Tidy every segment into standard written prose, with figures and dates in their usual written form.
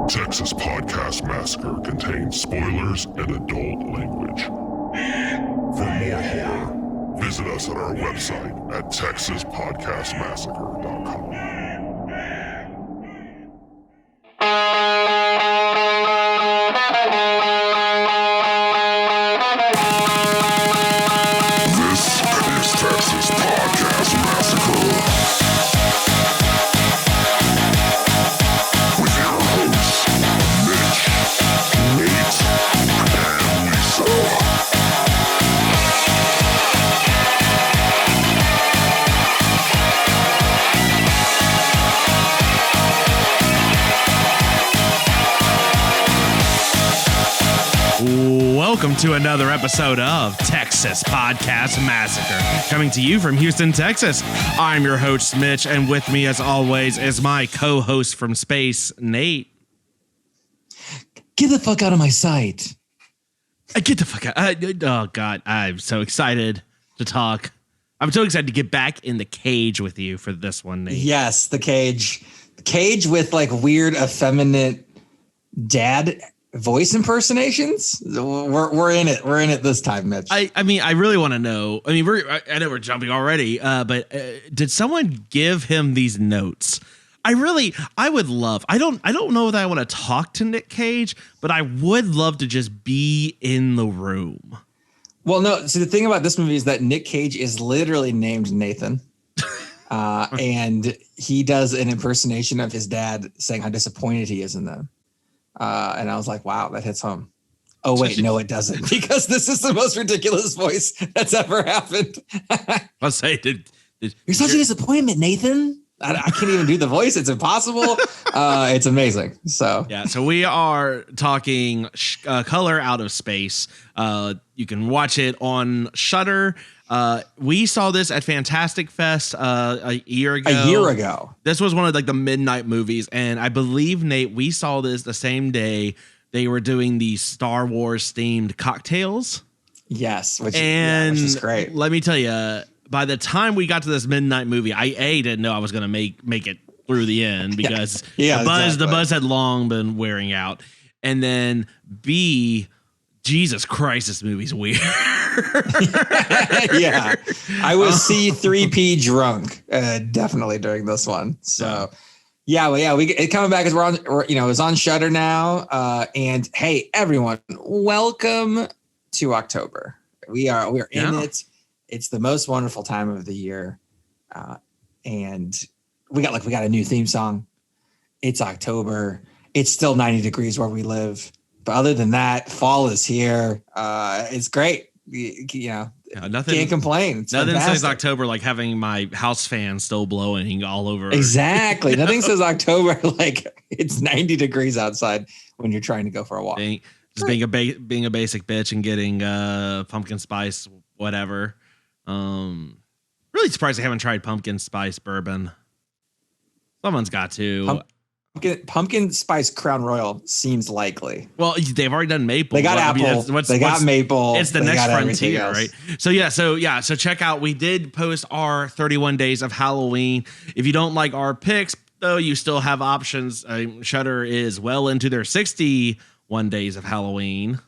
Texas Podcast Massacre contains spoilers and adult language. For more horror, visit us at our website at texaspodcastmassacre.com. Welcome to another episode of Texas Podcast Massacre, coming to you from Houston, Texas. I'm your host, Mitch, and with me, as always, is my co-host from space, Nate. Get the fuck out of my sight. Get the fuck out. Oh, God, I'm so excited to talk. I'm so excited to get back in the cage with you for this one, Nate. Yes, the cage. The cage with like weird, effeminate dad voice impersonations. We're in it. We're in it this time, Mitch. I mean, I really want to know. I mean, I know we're jumping already, but did someone give him these notes? I would love. I don't know that I want to talk to Nic Cage, but I would love to just be in the room. Well, no. So the thing about this movie is that Nic Cage is literally named Nathan, and he does an impersonation of his dad, saying how disappointed he is in them. And I was like, wow, that hits home. Oh, wait, no, it doesn't, because this is the most ridiculous voice that's ever happened. I'll say, you're such a disappointment, Nathan. I can't even do the voice. It's impossible. It's amazing. So, yeah, so we are talking Color Out of Space. You can watch it on Shudder. We saw this at Fantastic Fest a year ago. This was one of like the midnight movies, and I believe, Nate, we saw this the same day they were doing these Star Wars themed cocktails. Yes, which is great. Let me tell you, by the time we got to this midnight movie, I didn't know I was gonna make it through the end because the buzz had long been wearing out, and then B, Jesus Christ, this movie's weird. Yeah, I was C3P drunk definitely during this one. So we coming back as we're on. It's on Shudder now. And hey, everyone, welcome to October. We're in it. It's the most wonderful time of the year, and we got a new theme song. It's October. It's still 90 degrees where we live. But other than that, fall is here. It's great. Nothing, can't complain. It's nothing fantastic. says October like having my house fan still blowing all over. Exactly. Nothing says October like it's 90 degrees outside when you're trying to go for a walk. Being a basic bitch and getting pumpkin spice whatever. Really surprised I haven't tried pumpkin spice bourbon. Someone's got to. Pumpkin spice Crown Royal seems likely. Well, they've already done maple. They got apple. They got maple. It's the next frontier, right? So check out. We did post our 31 days of Halloween. If you don't like our picks, though, you still have options. Shudder is well into their 61 days of Halloween.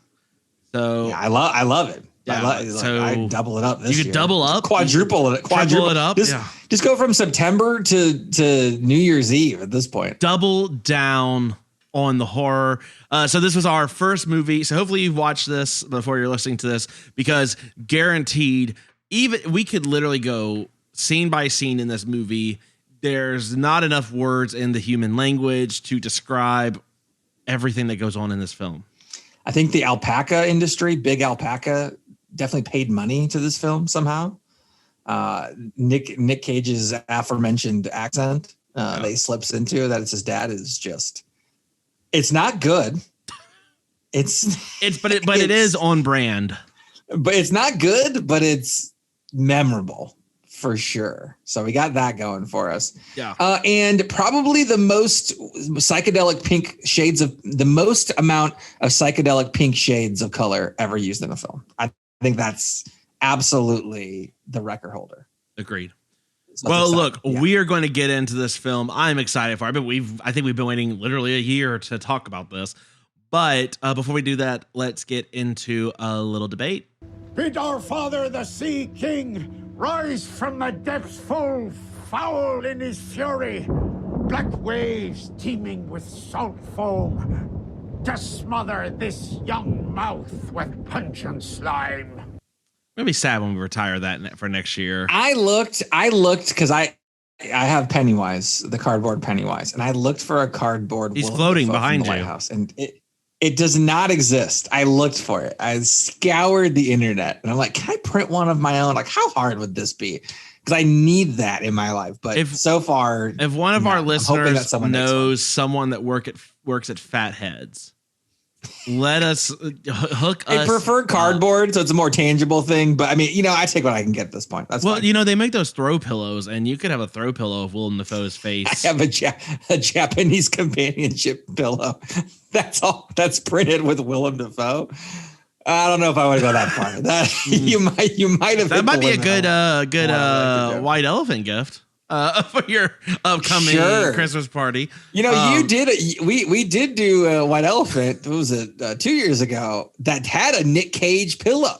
So yeah, I love it. Yeah, I double it up this year. You could double up? Quadruple it. Quadruple it up. Just go from September to New Year's Eve at this point. Double down on the horror. So this was our first movie. So hopefully you've watched this before you're listening to this, because guaranteed, even we could literally go scene by scene in this movie. There's not enough words in the human language to describe everything that goes on in this film. I think the alpaca industry, big alpaca, definitely paid money to this film somehow. Nic Cage's aforementioned accent that he slips into, that it's his dad, is just, it's not good. It is on brand. But it's not good, but it's memorable for sure. So we got that going for us. Yeah. And probably the most psychedelic pink shades of the most amount of psychedelic pink shades of color ever used in a film. I think that's absolutely the record holder. Agreed. Well, look, we are going to get into this film. I'm excited for it, but I think we've been waiting literally a year to talk about this. But before we do that, let's get into a little debate. Bid our father, the Sea King, rise from the depths full foul in his fury. Black waves teeming with salt foam to smother this young mouth with pungent slime. It'll be sad when we retire that for next year. I looked because I have Pennywise, the cardboard Pennywise, and I looked for a cardboard. He's floating behind the you. White House, and it does not exist. I looked for it. I scoured the internet, and I'm like, can I print one of my own? Like, how hard would this be? Because I need that in my life. But so far, if one of our listeners knows someone that works at Fatheads, let us hook us. I prefer cardboard, so it's a more tangible thing. But I mean, I take what I can get at this point. That's fine. They make those throw pillows, and you could have a throw pillow of Willem Dafoe's face. I have a Japanese companionship pillow. That's all. That's printed with Willem Dafoe. I don't know if I want to go that far. That you might have. That might be a good white elephant gift. For your upcoming Christmas party. You did we did do a white elephant. What was it 2 years ago that had a Nic Cage pillow?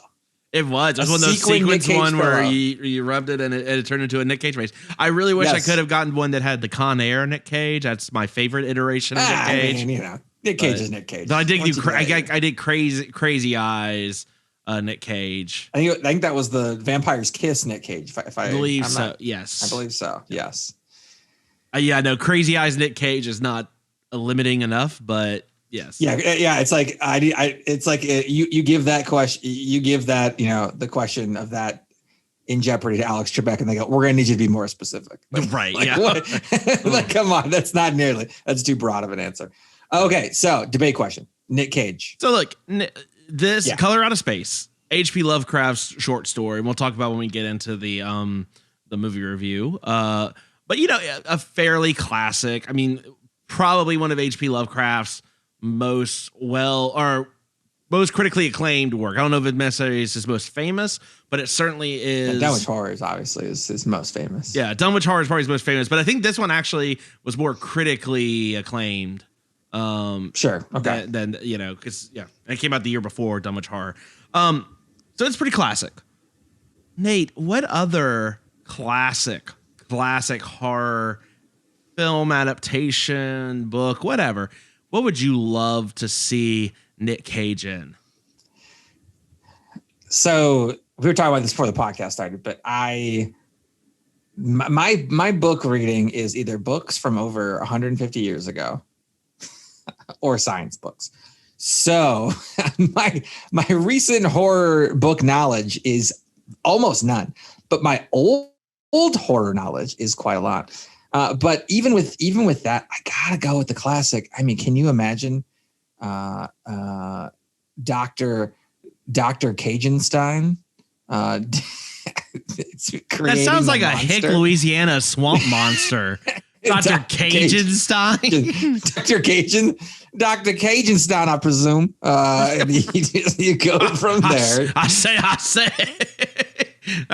It was one of those sequence one where you rubbed it and it turned into a Nic Cage face. I really wish I could have gotten one that had the Con Air Nick Cage. That's my favorite iteration of Nic Cage. I mean, Nic Cage is Nic Cage. But I did I did crazy eyes. Nick Cage. I think that was the Vampire's Kiss Nic Cage. If I believe so. Yes. I believe so. Yes. Crazy eyes Nick Cage is not limiting enough, but yes. Yeah. It's like you give that question. You give that the question of that in Jeopardy to Alex Trebek, and they go, "We're going to need you to be more specific." Right. Like, come on, that's too broad of an answer. Okay, so debate question: Nic Cage. So look. This Color Out of Space, H.P. Lovecraft's short story, and we'll talk about when we get into the movie review. But a fairly classic. I mean, probably one of H.P. Lovecraft's most critically acclaimed work. I don't know if it necessarily is his most famous, but it certainly is. Dunwich Horror is obviously his most famous. Yeah, Dunwich Horror is probably his most famous, but I think this one actually was more critically acclaimed. Sure. Okay. Then because it came out the year before Dunwich Horror. So it's pretty classic. Nate, what other classic horror film adaptation, book, whatever, what would you love to see Nic Cage in? So we were talking about this before the podcast started, but my book reading is either books from over 150 years ago or science books. So my recent horror book knowledge is almost none, but my old horror knowledge is quite a lot. But even with that, I gotta go with the classic. I mean, can you imagine Dr. Cagenstein? That sounds like a hick Louisiana swamp monster. Dr. Cagenstein. Dr. Cagenstein, I presume. And you go from there. I say. I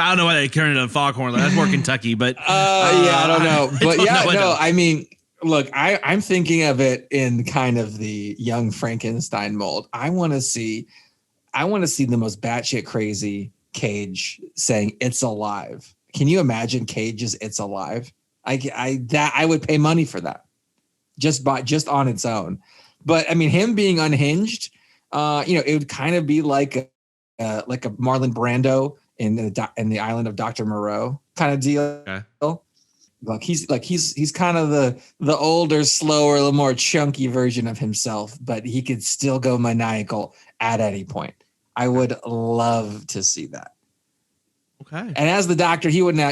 don't know why they turned into Foghorn. That's more Kentucky, but I don't know. But I mean, look, I'm thinking of it in kind of the young Frankenstein mold. I want to see the most batshit crazy Cage saying "It's alive." Can you imagine Cage's "It's alive"? I would pay money for that, just on its own. But I mean, him being unhinged, it would kind of be like a Marlon Brando in the Island of Dr. Moreau kind of deal. Okay. He's kind of the older, slower, a little more chunky version of himself, but he could still go maniacal at any point. I would love to see that. Okay. And as the Doctor, he would now,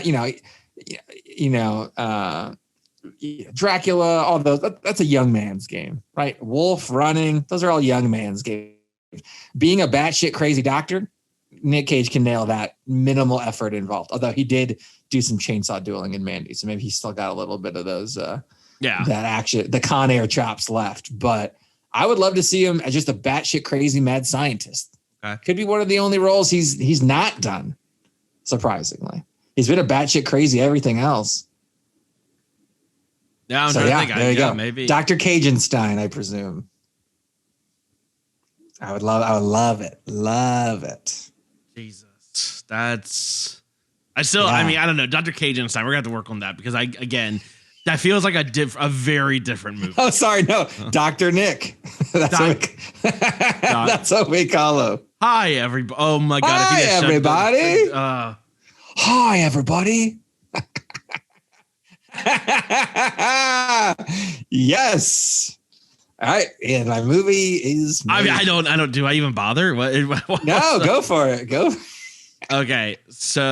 Dracula, all those, that's a young man's game, right? Wolf, Running, those are all young man's games. Being a batshit crazy Doctor, Nic Cage can nail that, minimal effort involved. Although he did do some chainsaw dueling in Mandy, so maybe he's still got a little bit of those, that action, the Con Air chops left. But I would love to see him as just a batshit crazy mad scientist. Okay. Could be one of the only roles he's not done, surprisingly. He's been a batshit crazy everything else. Yeah, I'm trying to think. There you go. Maybe Dr. Cagenstein, I presume. I would love it. Love it. Jesus, I don't know. Dr. Cagenstein, we're gonna have to work on that because that feels like a very different movie. Oh, sorry, no, Dr. Nick. That's what we call him. Hi, everybody. Oh my God. Hi, everybody. Hi, everybody. Yes. All right. And my movie is. I mean, I don't. Do I even bother? What? No, go for it. Go. Okay. So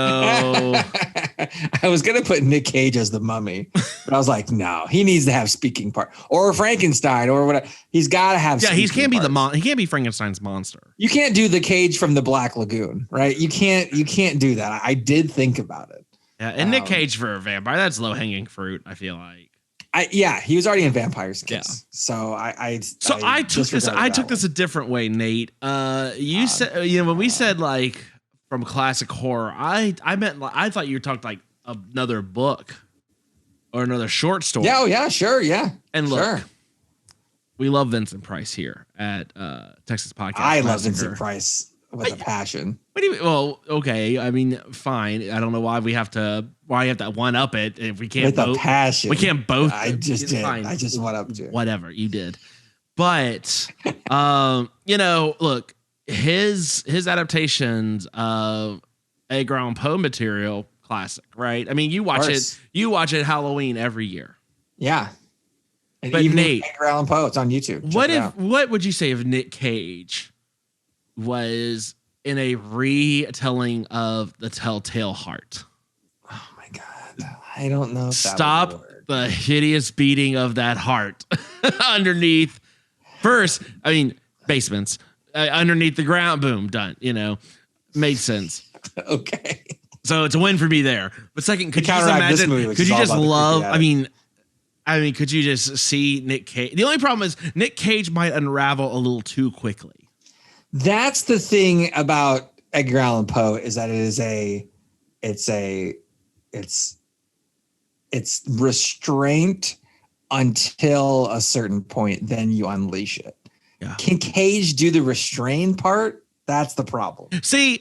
I was going to put Nic Cage as the mummy, but I was like, no, he needs to have speaking part or Frankenstein or whatever. He's got to have. Yeah. He can't be Frankenstein's monster. You can't do the Cage from the Black Lagoon, right? You can't do that. I did think about it. Yeah. And Nic Cage for a vampire, that's low hanging fruit. I feel like. He was already in Vampires Kiss. Yeah. So I took this a different way, Nate. You said, when we said like from classic horror, I thought you talked like another book or another short story. Yeah, yeah, sure, yeah. And look, we love Vincent Price here at Texas Podcast. I love Vincent Price with a passion. What do you? Well, okay. I mean, fine. I don't know why you have to one up it if we can't. With a passion, we can't both. I just did. Fine. I just went up to it. Whatever you did, but look, his adaptations of Edgar Allan Poe material, classic, right? I mean, you watch it Halloween every year. Yeah. And but even Nate, Edgar Allan Poe, it's on YouTube. What would you say if Nic Cage was in a retelling of The Telltale Heart? Oh my God. I don't know. Stop the hideous beating of that heart underneath. First, I mean, basements underneath the ground. Boom, done. Made sense. Okay. So it's a win for me there. But second, could you just imagine? Could you just love? I mean, could you just see Nic Cage? The only problem is Nic Cage might unravel a little too quickly. That's the thing about Edgar Allan Poe is that it's restraint until a certain point, then you unleash it. Yeah. Can Cage do the restrain part? That's the problem. See,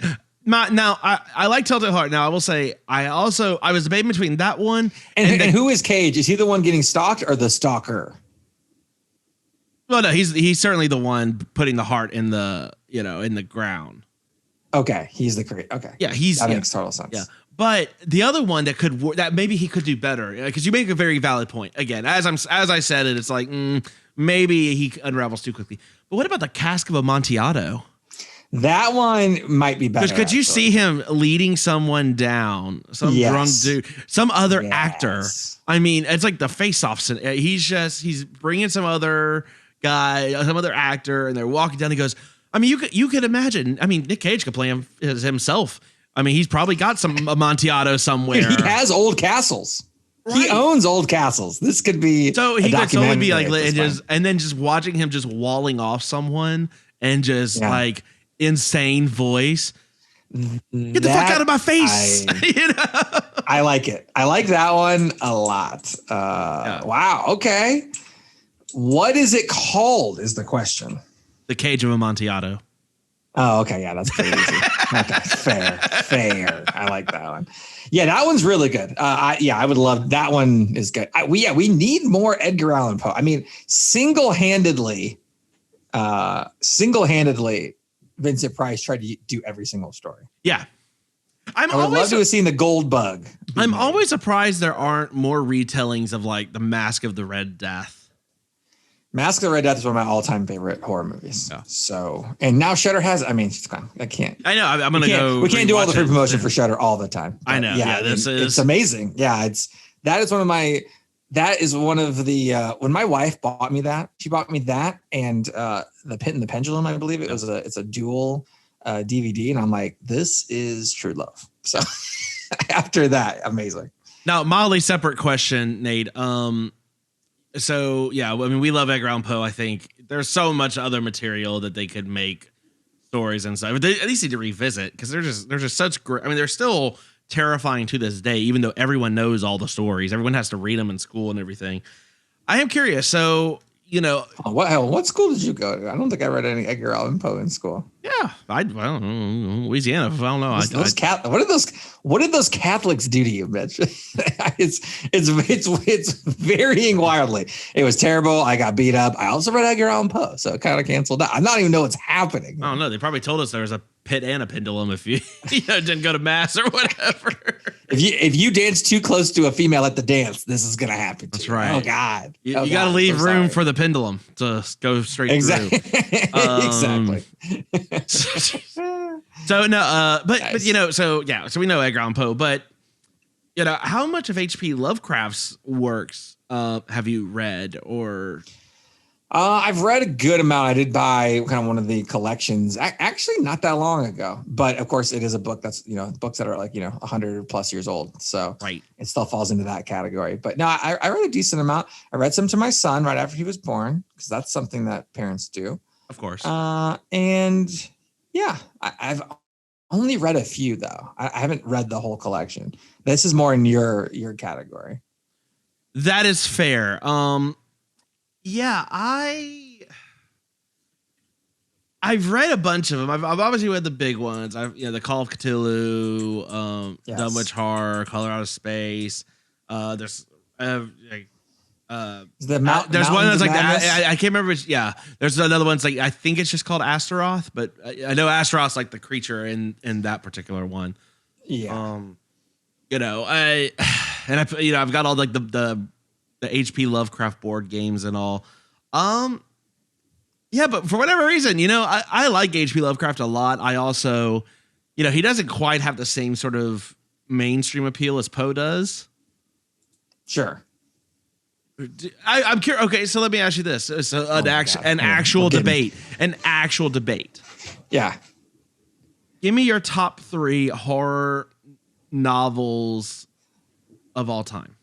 I like Telltale Heart. Now I will say I was debating between that one and who is Cage? Is he the one getting stalked or the stalker? Well, no, he's certainly the one putting the heart in the in the ground. Okay, he's the creator. Okay, yeah, that makes total sense. Yeah, but the other one that maybe he could do better because you make a very valid point. Again, as I said it, it's like maybe he unravels too quickly. But what about the Cask of Amontillado? That one might be better. Could you see him leading someone down, some drunk dude, some other actor? I mean, it's like the Face-Off. He's bringing some other guy, some other actor, and they're walking down. He goes, I mean, you could imagine. I mean, Nic Cage could play him as himself. I mean, he's probably got some Amontillado somewhere. He has old castles. Right. He owns old castles. This could be so he could totally be like, and then just watching him just walling off someone and just like insane voice. Get the fuck out of my face. I like it. I like that one a lot. Wow. Okay. What is it called is the question. The Cage of Amontillado. Oh, okay. Yeah, that's pretty easy. Okay, fair. I like that one. Yeah, that one's really good. I would love that one. Is good. We need more Edgar Allan Poe. I mean, single-handedly, Vincent Price tried to do every single story. Yeah, I would love to have seen the Gold Bug. I'm always surprised there aren't more retellings of like the Mask of the Red Death. Mask of the Red Death is one of my all-time favorite horror movies. Yeah. So, and now Shudder has. I mean, it's fine. I can't. I know. I'm gonna go. We can't do all the free promotion for Shudder all the time. I know. Yeah, it's amazing. Yeah, that is one of my. That is one of the when my wife bought me that, she bought me that and The Pit and the Pendulum. I believe it's a dual DVD, and I'm like, this is true love. So after that, amazing. Now, mildly separate question, Nate. So yeah, I mean, we love Edgar Allan Poe. I think there's so much other material that they could make stories and stuff. But they at least need to revisit because they're just such great. I mean, they're still terrifying to this day, even though everyone knows all the stories. Everyone has to read them in school and everything. I am curious. So, what school did you go to? I don't think I read any Edgar Allan Poe in school. Yeah, I don't know, Louisiana. I don't know. What did those Catholics do to you, Mitch? it's varying wildly. It was terrible. I got beat up. I also read Edgar Allan Poe, so it kind of canceled out. I don't even know what's happening. I don't know. They probably told us there was a pit and a pendulum if you didn't go to mass or whatever. If you dance too close to a female at the dance, this is gonna happen. That's right. Oh God. You got to leave room for the pendulum to go straight through. Exactly. So no, but nice. So we know Edgar Allan Poe, but how much of H.P. Lovecraft's works have you read or? I've read a good amount. I did buy kind of one of the collections actually not that long ago, but of course it is a book that's, books that are like, 100 plus years old. So right. It still falls into that category, but no, I read a decent amount. I read some to my son right after he was born, because that's something that parents do. Of course. And yeah, I've only read a few though. I haven't read the whole collection. This is more in your category. That is fair. Yeah, I've read a bunch of them. I've obviously read the big ones. The Call of Cthulhu, yes. Dunwich Horror, Color Out of Space. There's one that's like I can't remember. There's another one's like I think it's just called Astaroth, but I know Astaroth's like the creature in that particular one. Yeah. I've got all like the HP Lovecraft board games and all. Yeah, but for whatever reason, I like HP Lovecraft a lot. I also, he doesn't quite have the same sort of mainstream appeal as Poe does. Sure. I'm curious. Okay, so let me ask you this: so an actual debate. Yeah. Give me your top 3 horror novels of all time.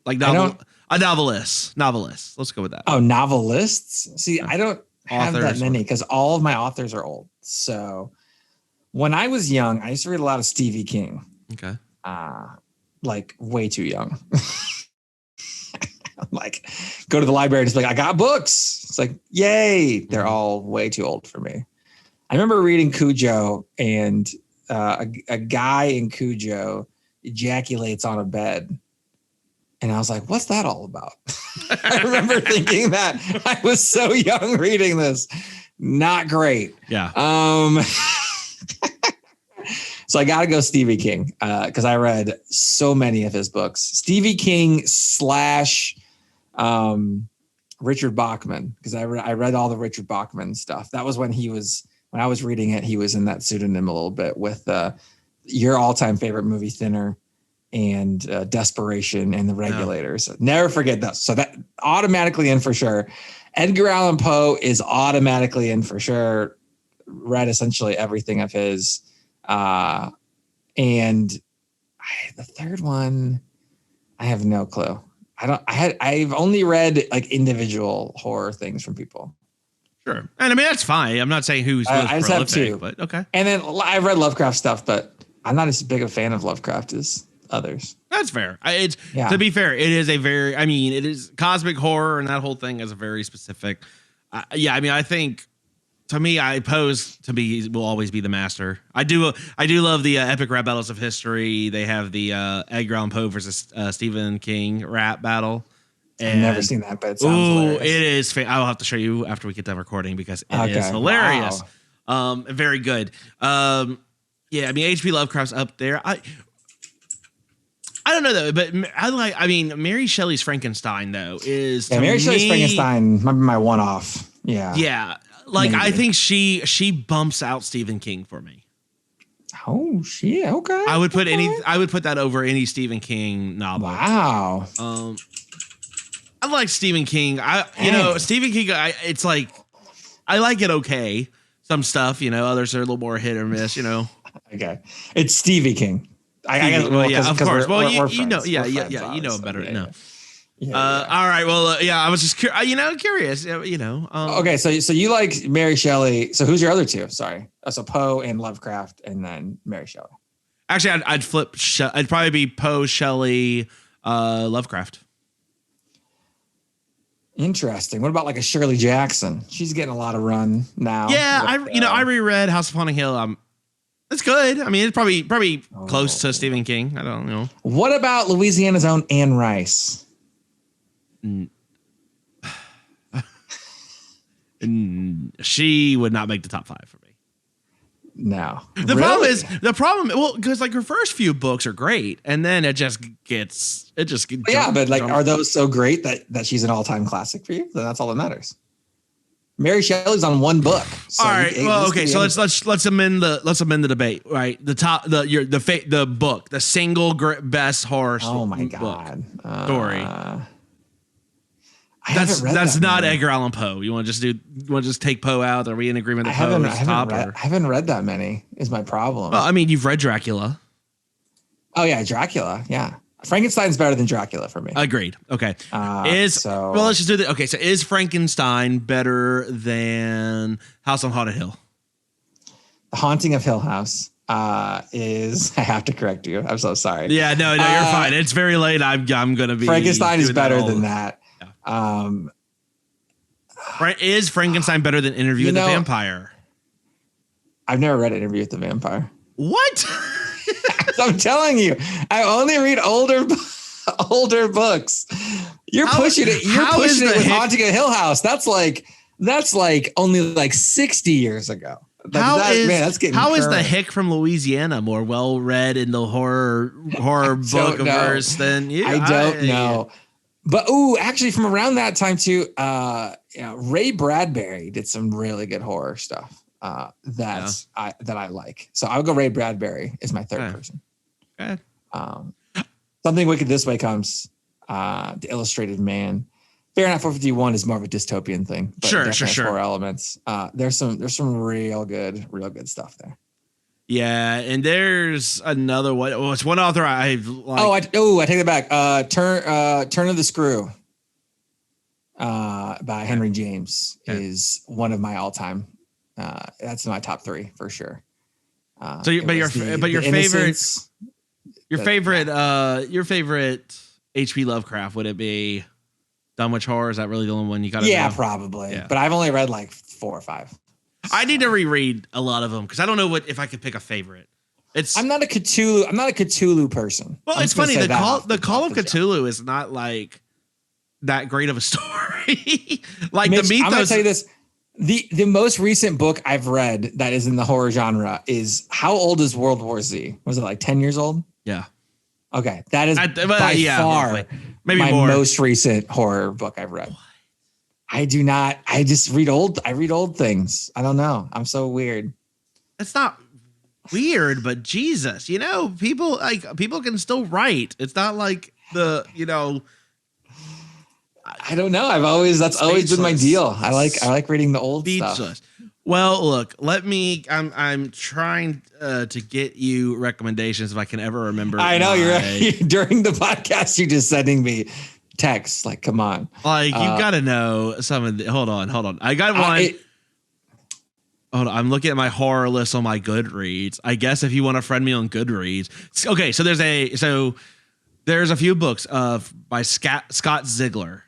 Like novelists. Let's go with that. Oh, novelists. See, I don't have that many because all of my authors are old. So when I was young, I used to read a lot of Stevie King. Okay. Like way too young. Like go to the library and just be like, I got books. It's like, yay. They're all way too old for me. I remember reading Cujo, and a guy in Cujo ejaculates on a bed. And I was like, what's that all about? I remember thinking that. I was so young reading this. Not great. Yeah. So I got to go Stevie King because I read so many of his books. Stevie King / Richard Bachman, because I read all the Richard Bachman stuff. That was when I was reading it, he was in that pseudonym a little bit with your all-time favorite movie, Thinner, and Desperation and The Regulators. Oh. Never forget that. So that automatically in for sure. Edgar Allan Poe is automatically in for sure. Read essentially everything of his. And the third one, I have no clue. I've only read like individual horror things from people. Sure. And I mean, that's fine. I'm not saying who's most I just have 2, but okay. And then I've read Lovecraft stuff, but I'm not as big a fan of Lovecraft as others. That's fair. To be fair, it is it is cosmic horror, and that whole thing is a very specific. I think to me, will always be the master. I do love the epic rap battles of history. They have the Edgar Allan Poe versus Stephen King rap battle. I've never seen that, but it sounds hilarious. It is. I'll have to show you after we get done recording because it is hilarious. Wow. Very good. H.P. Lovecraft's up there. I don't know though, but Mary Shelley's Frankenstein though is Mary Shelley's Frankenstein might be my one-off. Yeah. Yeah. Like maybe. I think she bumps out Stephen King for me. Oh shit! Okay. I would put that over any Stephen King novel. Wow. I like Stephen King. Stephen King. It's like I like it. Okay, some stuff. Others are a little more hit or miss. Okay, it's Stevie King. Of course. We're you know it better. Yeah. All right. Well, I was just curious. Okay. So you like Mary Shelley. So who's your other 2? Sorry. So Poe and Lovecraft, and then Mary Shelley. Actually, I'd flip. I'd probably be Poe, Shelley, Lovecraft. Interesting. What about like a Shirley Jackson? She's getting a lot of run now. Yeah, I reread House of Haunting Hill. It's good. I mean, it's probably close to Stephen King. I don't know. What about Louisiana's own Anne Rice? She would not make the top 5 for me. No. The problem. Well, because like her first few books are great, and then it just gets. Yeah, but like, are those so great that she's an all-time classic for you? Then that's all that matters. Mary Shelley's on one book. So all right. Well, okay. So let's amend the debate. Right. The book, the single best horror. Oh my god. Story. That's not Edgar Allan Poe. You want to just take Poe out? Are we in agreement that Poe is top? I haven't read that many. Is my problem. Well, I mean, you've read Dracula. Oh yeah, Dracula. Yeah, Frankenstein's better than Dracula for me. Agreed. Okay. Let's just do the. Okay, so is Frankenstein better than House on Haunted Hill? The Haunting of Hill House is. I have to correct you. I'm so sorry. Yeah, no, you're fine. It's very late. I'm gonna be. Frankenstein is better than that. Is Frankenstein better than Interview with the Vampire? I've never read Interview with the Vampire. What? I'm telling you, I only read older books. You're pushing it. You're pushing it with Haunting a Hill House. That's like only like 60 years ago. How is the hick from Louisiana more well read in the horror book verse than you? I don't know. But actually, from around that time too, Ray Bradbury did some really good horror stuff that I like. So I'll go Ray Bradbury is my third person. Okay. Something Wicked This Way Comes, The Illustrated Man. Fahrenheit 451 is more of a dystopian thing. But sure. Horror elements. There's some real good stuff there. Yeah, and there's another one. Oh, it's one author I like. I take it back. Turn of the Screw by Henry James is one of my all-time. That's my top 3 for sure. Your favorite H.P. Lovecraft, would it be Dunwich Horror? Is that really the only one you got? Yeah, probably. Yeah. But I've only read like 4 or 5. I need to reread a lot of them because I don't know if I could pick a favorite. I'm not a Cthulhu person. Well, it's funny. The Call of Cthulhu is not like that great of a story. Like Mitch, the mythos. I'm gonna tell you this: the most recent book I've read that is in the horror genre is How Old is World War Z? Was it like 10 years old? Yeah. Okay, that is by far maybe my most recent horror book I've read. What? I do not. I just read old. I read old things. I don't know. I'm so weird. It's not weird, but Jesus, people can still write. It's not like I don't know. That's always been my deal. I like reading the old stuff. Well, look, I'm trying to get you recommendations if I can ever remember. I know you're during the podcast. You're just sending me texts like, come on, like you got to know some of the. Hold on. I got one. Hold on, I'm looking at my horror list on my Goodreads. I guess if you want to friend me on Goodreads, okay. So there's a few books by Scott Ziegler,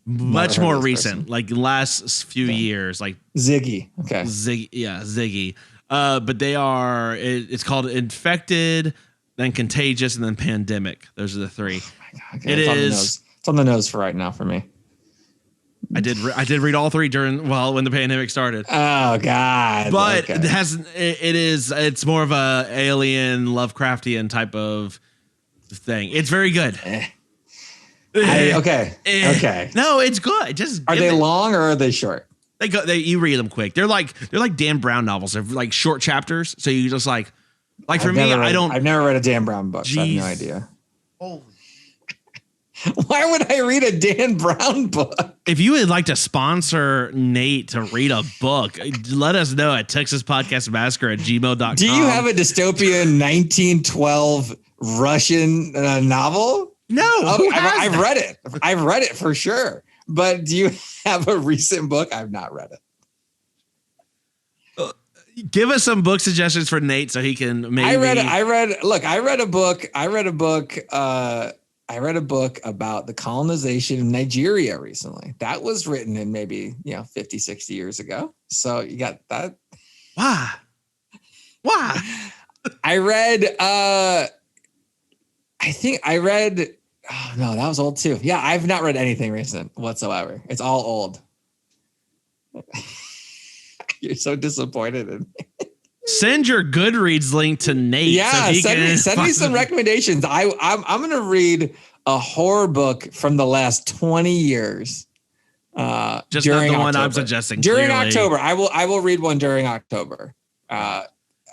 much more recent, like last few years, like Ziggy. Okay, Ziggy. But they are. It's called Infected, then Contagious, and then Pandemic. Those are the 3. Oh my God. Okay, it's on the nose for right now for me. I did read all 3 when the pandemic started. Oh God! But it's more of a alien Lovecraftian type of thing. It's very good. Okay. No, it's good. Just are they long or are they short? You read them quick. They're like Dan Brown novels. They're like short chapters. So you just like for me, I've never read a Dan Brown book. So I have no idea. Holy. Why would I read a Dan Brown book? If you would like to sponsor Nate to read a book, let us know at TexasPodcastMassacre@gmail.com. Do you have a dystopian 1912 Russian novel? No. I've read it. I've read it for sure. But do you have a recent book? I've not read it. Give us some book suggestions for Nate so he can maybe. I read a book about the colonization of Nigeria recently. That was written in maybe 50, 60 years ago. So you got that. Why? I read oh no, that was old too. Yeah, I've not read anything recent whatsoever. It's all old. You're so disappointed in me. Send your Goodreads link to Nate. Yeah, send me some recommendations. I'm gonna read a horror book from the last 20 years. Just not the one I'm suggesting. During October, I will read one during October.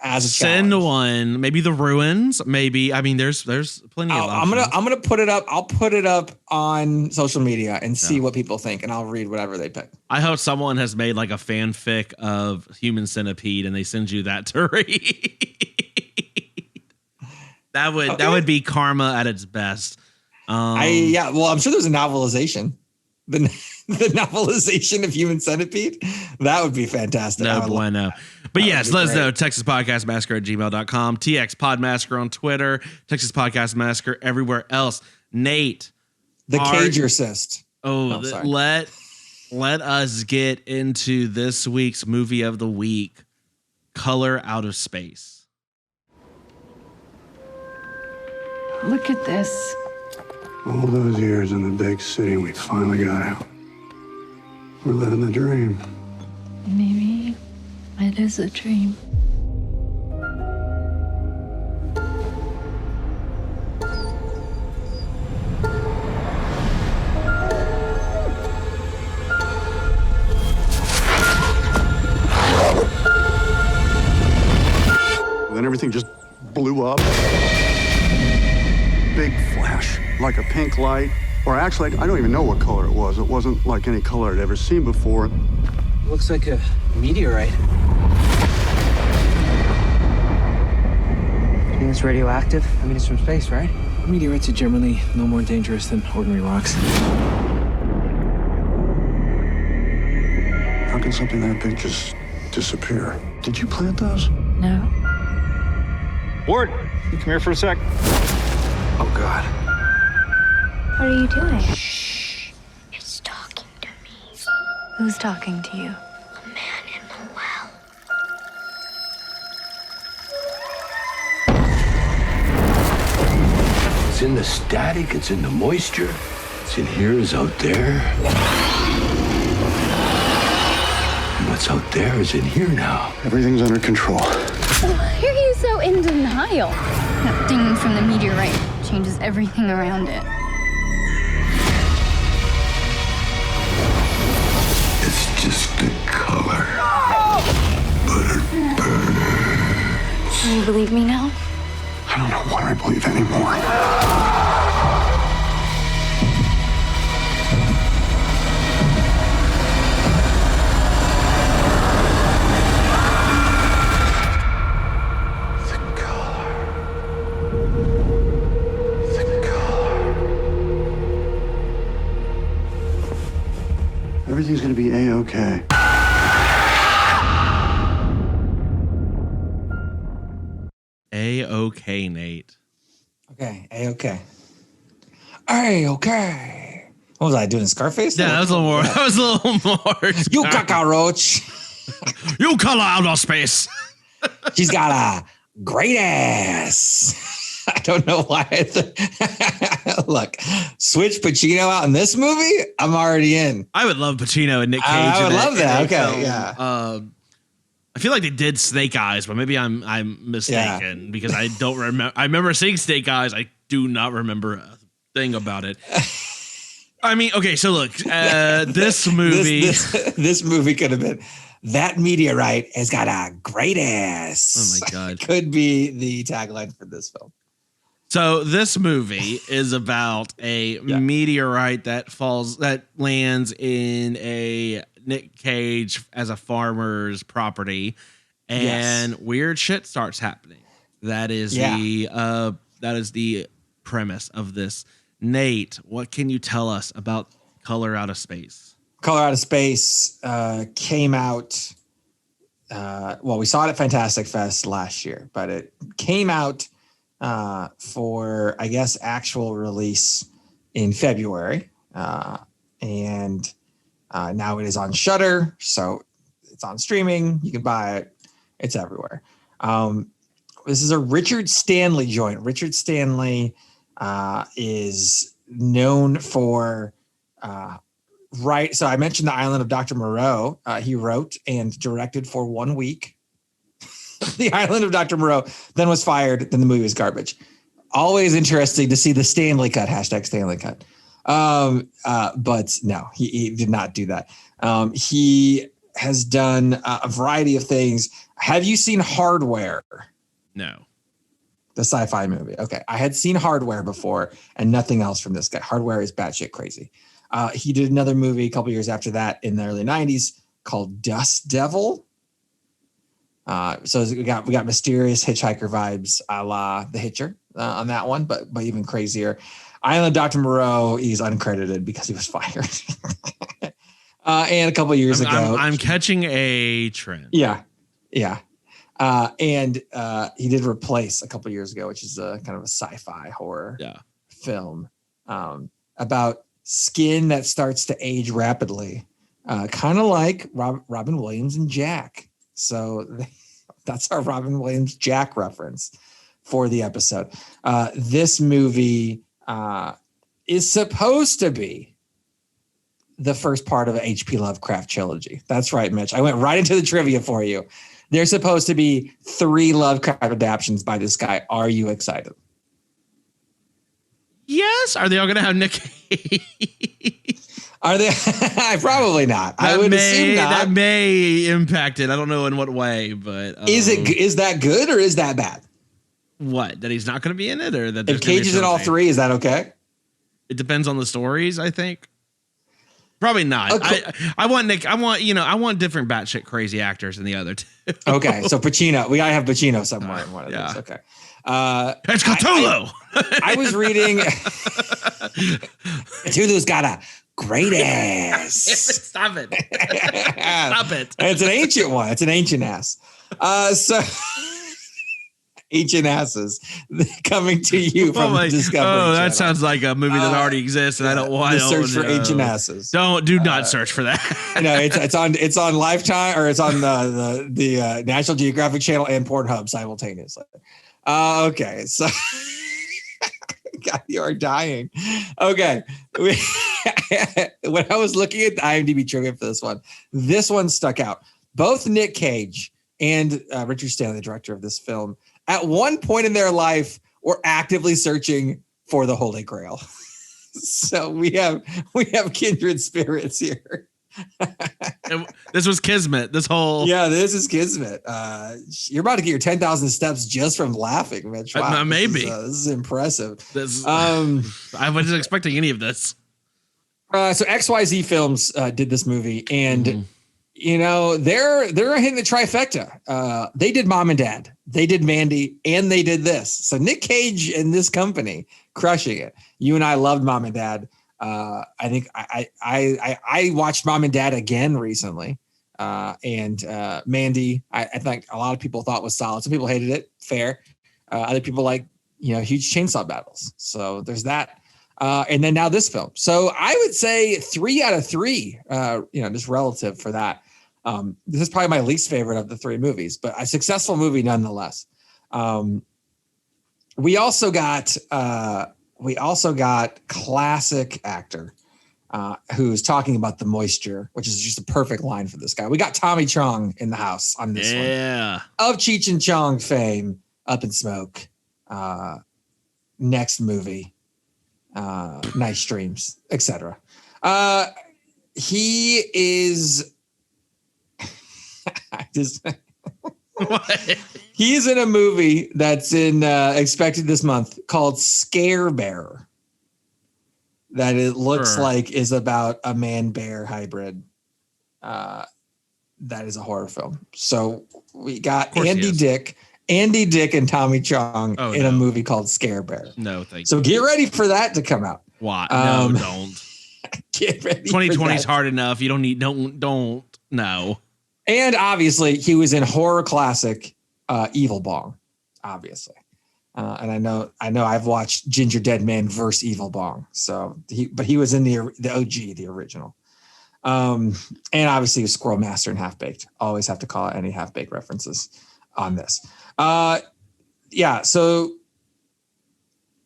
As a send challenge. one, maybe The Ruins. Maybe there's plenty of. I'm gonna put it up. I'll put it up on social media and see what people think, and I'll read whatever they pick. I hope someone has made like a fanfic of Human Centipede and they send you that to read. That would be karma at its best. Well, I'm sure there's a novelization. The novelization of Human Centipede. That would be fantastic. No bueno. But yes, let us know. Texas Podcast Massacre at gmail.com. TX Pod Massacre on Twitter. Texas Podcast Massacre everywhere else. Nate. The Cager cyst. Let us get into this week's movie of the week. Color Out of Space. Look at this. All those years in the big city, we finally got out. We're living the dream. Maybe it is a dream. Then everything just blew up. Big flash, like a pink light. Or actually, I don't even know what color it was. It wasn't like any color I'd ever seen before. Looks like a meteorite. You think it's radioactive? I mean, it's from space, right? Meteorites are generally no more dangerous than ordinary rocks. How can something that big just disappear? Did you plant those? No. Ward, you come here for a sec. Oh, God. What are you doing? Shh. It's talking to me. Who's talking to you? A man in the well. It's in the static, it's in the moisture. It's in here, it's out there. And what's out there is in here now. Everything's under control. Why are you so in denial? That thing from the meteorite changes everything around it. It's just the color. But it burns. Do you believe me now? I don't know what I believe anymore. Everything's gonna be A-okay. A-okay, Nate. Okay, A-okay. A-okay. What was I doing? Scarface? Yeah, that was a little more. That was a little more. You cockroach. You color out of space. She's got a great ass. I don't know why. Look, switch Pacino out in this movie. I'm already in. I would love Pacino and Nic Cage. I would love that. Okay, yeah. I feel like they did Snake Eyes, but maybe I'm mistaken because I don't remember. I remember seeing Snake Eyes. I do not remember a thing about it. I mean, okay, so look, this movie. This movie could have been. That meteorite has got a great ass. Oh my God. Could be the tagline for this film. So this movie is about a meteorite that lands in a Nic Cage as a farmer's property, and weird shit starts happening. That is the premise of this. Nate, what can you tell us about Color Out of Space? Color Out of Space came out we saw it at Fantastic Fest last year, but it came out for, I guess, actual release in February. And now it is on Shudder. So it's on streaming. You can buy it. It's everywhere. This is a Richard Stanley joint. Richard Stanley is known for so I mentioned The Island of Dr. Moreau. He wrote and directed for 1 week. The Island of Dr. Moreau, then was fired. Then the movie was garbage. Always interesting to see the Stanley cut, hashtag Stanley cut. But no, he did not do that. He has done a variety of things. Have you seen Hardware? No. The sci-fi movie. Okay. I had seen Hardware before and nothing else from this guy. Hardware is batshit crazy. He did another movie a couple years after that in the early 90s called Dust Devil. So we got mysterious hitchhiker vibes a la The Hitcher on that one, but even crazier. Island of Dr. Moreau, he's uncredited because he was fired. And a couple years ago. I'm catching a trend. Yeah. And he did Replace a couple years ago, which is a kind of a sci-fi horror film about skin that starts to age rapidly, kind of like Robin Williams and Jack. So that's our Robin Williams Jack reference for the episode. This movie is supposed to be the first part of an H.P. Lovecraft trilogy. That's right, Mitch. I went right into the trivia for you. There's supposed to be 3 Lovecraft adaptions by this guy. Are you excited? Yes. Are they all going to have Nic Cage? Are they? Probably not. I would assume not. That may impact it. I don't know in what way, but is that good or is that bad? What? That he's not going to be in it, or that if Cage is in all 3, is that okay? It depends on the stories, I think. Probably not. Okay. I want different batshit crazy actors than the other 2. Okay, so Pacino. We gotta have Pacino somewhere in one of these. Okay. It's Cthulhu. I was reading. Cthulhu's got a great ass. Stop it. Stop it. It's an ancient one. It's an ancient ass. Ancient asses coming to you from Discovery Channel. That sounds like a movie that already exists, and I don't want to search for ancient asses. Do not search for that. It's on Lifetime, or it's on the National Geographic Channel and Pornhub simultaneously. Okay, so God, you are dying. Okay, when I was looking at the IMDb trivia for this one stuck out. Both Nic Cage and Richard Stanley, the director of this film, at one point in their life were actively searching for the Holy Grail. So we have kindred spirits here. This was Kismet. This is Kismet. You're about to get your 10,000 steps just from laughing, Mitch. Wow, maybe this is impressive. I wasn't expecting any of this. So XYZ Films did this movie, and they're hitting the trifecta. They did Mom and Dad, they did Mandy, and they did this. So Nic Cage and this company crushing it. You and I loved Mom and Dad. I think I watched Mom and Dad again recently, and Mandy. I think a lot of people thought was solid. Some people hated it. Fair. Other people like huge chainsaw battles. So there's that. And then now this film. So I would say 3 out of 3. Just relative for that. This is probably my least favorite of the 3 movies, but a successful movie nonetheless. We also got classic actor who's talking about the moisture, which is just a perfect line for this guy. We got Tommy Chong in the house on this one. Of Cheech and Chong fame, Up in Smoke, next movie, Nice Dreams, etc. He is he's in a movie that's expected this month called Scare Bear, that it looks like is about a man bear hybrid. That is a horror film. So we got Andy Dick and Tommy Chong in a movie called Scare Bear. No, thank you. So get ready for that to come out. Why? No, don't. Get ready. 2020 is hard enough. You don't need. Don't. No. And obviously, he was in horror classic Evil Bong, obviously. And I know I've watched Ginger Dead Man versus Evil Bong. So he was in the OG, the original. And obviously he was Squirrel Master and Half Baked. Always have to call out any Half Baked references on this. So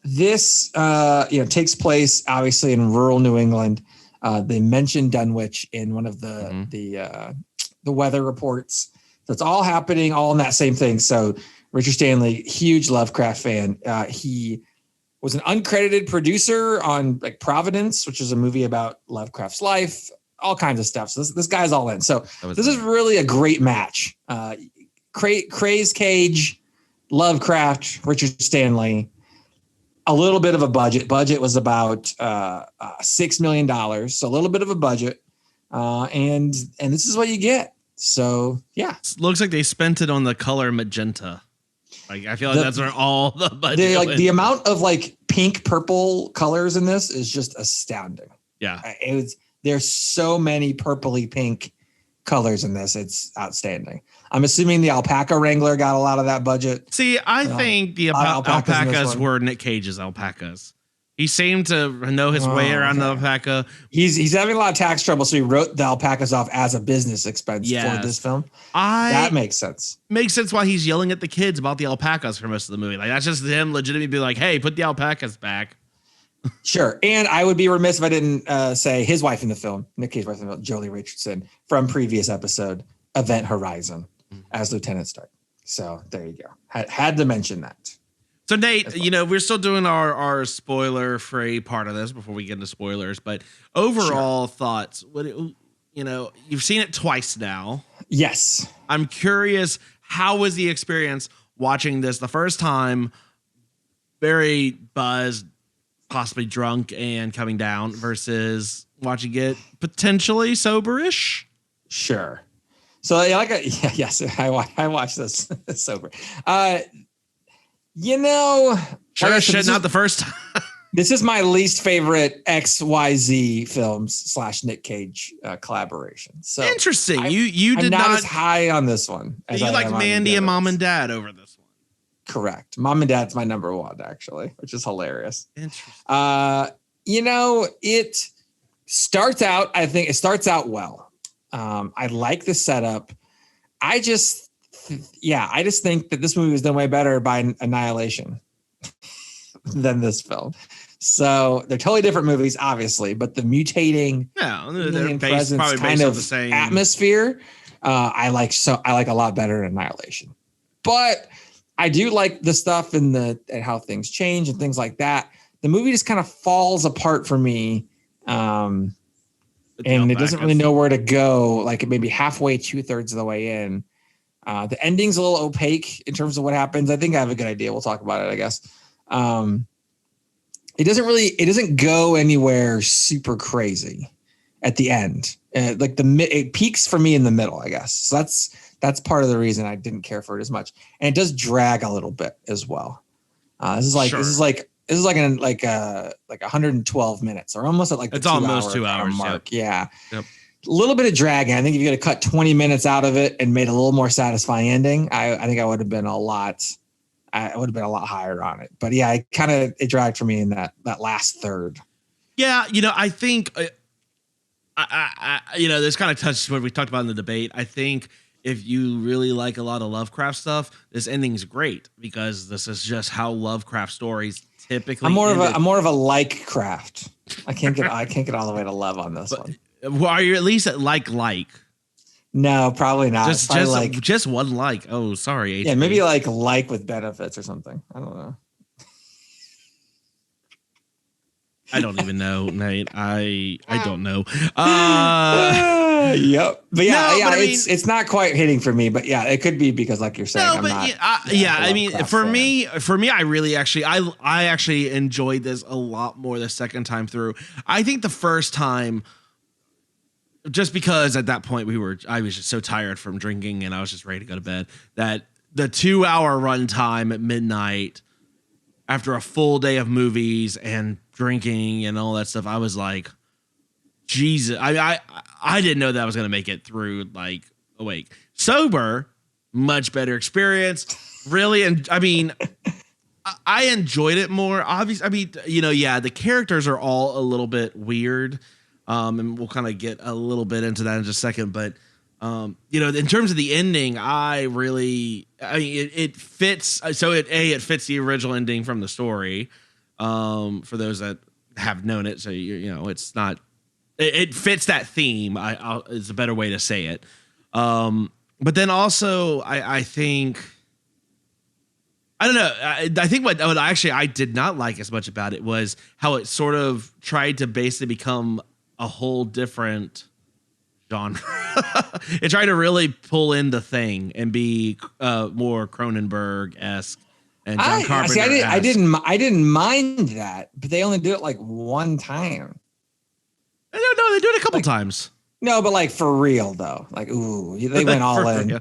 this takes place obviously in rural New England. They mentioned Dunwich in one of the weather reports. So it's all happening all in that same thing. So Richard Stanley, huge Lovecraft fan. He was an uncredited producer on like Providence, which is a movie about Lovecraft's life, all kinds of stuff. So this guy's all in. So this is really a great match. Craze Cage, Lovecraft, Richard Stanley, a little bit of a budget. Budget was about $6 million. So a little bit of a budget. And this is what you get. So yeah. Looks like they spent it on the color magenta. Like I feel like that's where all the budget went. The amount of like pink, purple colors in this is just astounding. Yeah. There's so many purpley pink colors in this. It's outstanding. I'm assuming the alpaca wrangler got a lot of that budget. See, I think the alpacas were Nic Cage's alpacas. He seemed to know his way around the alpaca. He's having a lot of tax trouble, so he wrote the alpacas off as a business expense for this film. That makes sense. Makes sense why he's yelling at the kids about the alpacas for most of the movie. Like that's just him legitimately be like, "Hey, put the alpacas back." Sure. And I would be remiss if I didn't say his wife in the film, Nic Cage's wife in the film, Jolie Richardson, from previous episode, Event Horizon, as Lieutenant Stark. So there you go. Had to mention that. So Nate, we're still doing our spoiler-free part of this before we get into spoilers, but overall thoughts, you've seen it twice now. Yes. I'm curious, how was the experience watching this the first time, very buzzed, possibly drunk and coming down, versus watching it potentially soberish? Sure. So yes, I watched this sober. Not the first time. This is my least favorite XYZ films / Nic Cage collaboration. So interesting. You did not as high on this one. You like Mandy and Mom and Dad over this one. Correct. Mom and Dad's my number one, actually, which is hilarious. Interesting. It starts out. I think it starts out well. I like the setup. I just think that this movie was done way better by Annihilation than this film. So they're totally different movies, obviously, but the mutating presence kind of the same atmosphere, I like a lot better than Annihilation. But I do like the stuff and how things change and things like that. The movie just kind of falls apart for me. And it doesn't really know where to go, like maybe halfway, 2/3 of the way in. The ending's a little opaque in terms of what happens. I think I have a good idea. We'll talk about it, I guess. It doesn't go anywhere super crazy at the end. It peaks for me in the middle, I guess. So that's part of the reason I didn't care for it as much. And it does drag a little bit as well. This is like 112 minutes, or almost at like the it's almost 2 hours mark. Yep. A little bit of dragging. I think if you could have cut 20 minutes out of it and made a little more satisfying ending, I think I would have been a lot higher on it. But yeah, it dragged for me in that last third. Yeah, I think this kind of touches what we talked about in the debate. I think if you really like a lot of Lovecraft stuff, this ending's great because this is just how Lovecraft stories typically. I'm more of a like craft. I can't get all the way to love on this one. Well, are you at least at like? No, probably not. Just one like. Oh, sorry. Yeah, maybe like with benefits or something. I don't know. I don't even know, Nate. I don't know. Yep. But it's not quite hitting for me. But yeah, it could be because, like you're saying, for me, I really I actually enjoyed this a lot more the second time through. I think the first time, just because at that point I was just so tired from drinking and I was just ready to go to bed, that the 2-hour runtime at midnight after a full day of movies and drinking and all that stuff, I was like, Jesus, I didn't know that I was going to make it through like awake. Sober, much better experience. Really, and I mean, I enjoyed it more. Obviously, I mean, the characters are all a little bit weird, and we'll kind of get a little bit into that in just a second. But in terms of the ending, it fits. So it fits the original ending from the story. For those that have known it, so it's not. It fits that theme. Is a better way to say it. But then also, I think. I don't know. I think what actually I did not like as much about it was how it sort of tried to basically become a whole different genre. It tried to really pull in the Thing and be more Cronenberg-esque and John Carpenter. I didn't mind that, but they only do it like one time. No, they do it a couple times. No, but like for real though. Like, ooh, they went all in. Real.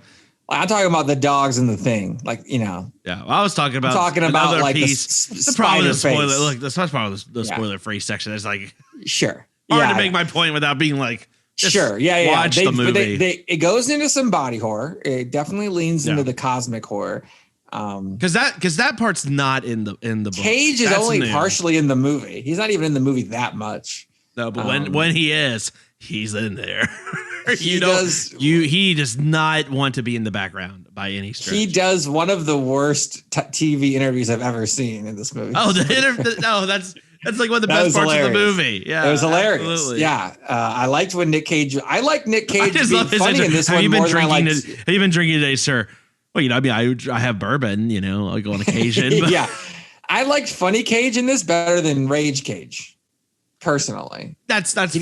I'm talking about the dogs and the Thing, like Yeah, well, I was talking about like piece. The problem with the spoiler. Look, that's part of the spoiler-free section. It's like hard to make my point without being like watch the movie. It goes into some body horror. It definitely leans into the cosmic horror. Because that part's not in the book. Cage is only partially in the movie. He's not even in the movie that much. No, but when he is, he's in there. He does not want to be in the background by any stretch. He does one of the worst TV interviews I've ever seen in this movie. Oh, that's like one of the best parts of the movie. Yeah, it was hilarious. Absolutely. Yeah, I liked when Nic Cage. I like Nic Cage being funny in this one more than I liked. Have you been drinking today, sir? Well, I have bourbon. I go on occasion. But. Yeah, I liked funny Cage in this better than Rage Cage. Personally, that's fair. He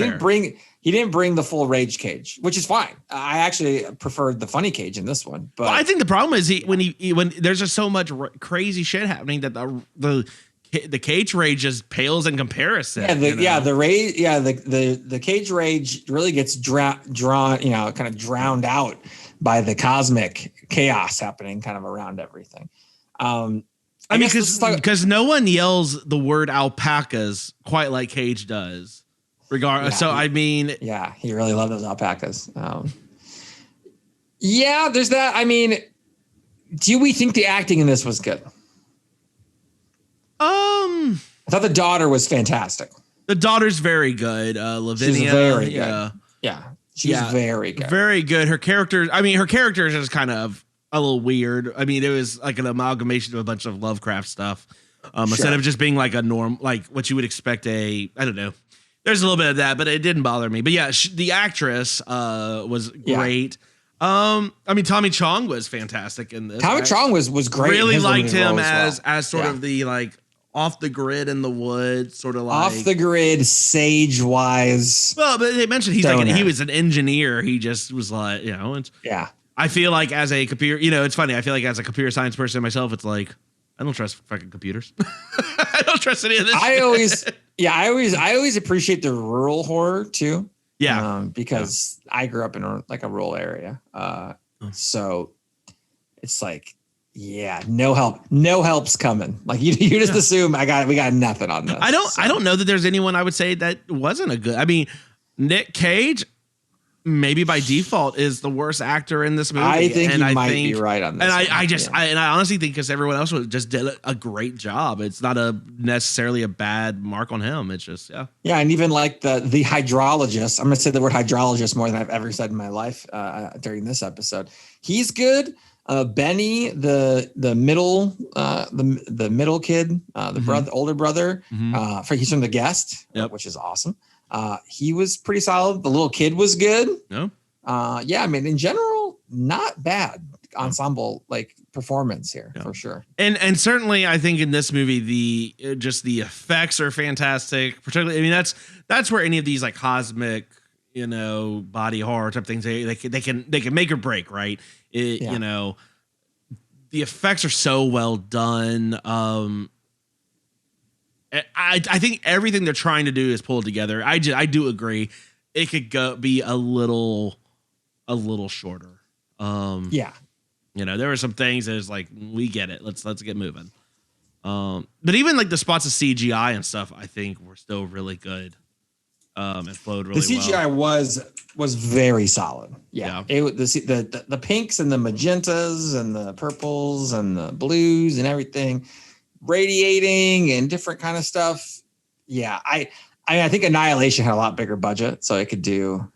didn't bring the full Rage Cage, which is fine. I actually preferred the funny Cage in this one. But I think the problem is when there's just so much crazy shit happening that the Cage Rage just pales in comparison. The Cage Rage really gets drawn, kind of drowned out by the cosmic chaos happening kind of around everything. Because no one yells the word alpacas quite like Cage does. Regardless, he really loved those alpacas. There's that. I mean, do we think the acting in this was good? I thought the daughter was fantastic. The daughter's very good. Lavinia, she's very good. Yeah, she's very good. Very good. Her character is just kind of a little weird. I mean, it was like an amalgamation of a bunch of Lovecraft stuff. Instead of just being like a norm, like what you would expect I don't know. There's a little bit of that, but it didn't bother me. But yeah, the actress was great. Tommy Chong was fantastic in this. Tommy Chong was great. Really liked him as sort of the like off the grid in the woods, sort of like off the grid, sage wise. Well, but they mentioned he was an engineer. He just was like, I feel like as a computer, it's funny. I feel like as a computer science person myself, it's like I don't trust fucking computers. I don't trust any of this. I always appreciate the rural horror too. Yeah. Because I grew up in a rural area. So it's like, no help's coming. Like you just assume we got nothing on this. I don't know that there's anyone I would say that wasn't a good. I mean, Nic Cage, maybe by default, is the worst actor in this movie. I think you might be right on this. And I honestly think because everyone else just did a great job. It's not necessarily a bad mark on him. It's just yeah. And even like the hydrologist, I'm gonna say the word hydrologist more than I've ever said in my life during this episode. He's good. Benny, the middle kid, the older brother. Mm-hmm. He's from The Guest, which is awesome. He was pretty solid. The little kid was good. No. In general, not bad ensemble like performance here for sure. And certainly I think in this movie the effects are fantastic. Particularly, that's where any of these like cosmic, body horror type things they can make or break, right? The effects are so well done. I think everything they're trying to do is pulled together. I do agree. It could be a little shorter. There were some things that is like, we get it. Let's get moving. But even like the spots of CGI and stuff, I think were still really good. and flowed really the CGI well. was very solid. Yeah. The pinks and the magentas and the purples and the blues and everything radiating and different kind of stuff. Yeah. I think Annihilation had a lot bigger budget, so it could do,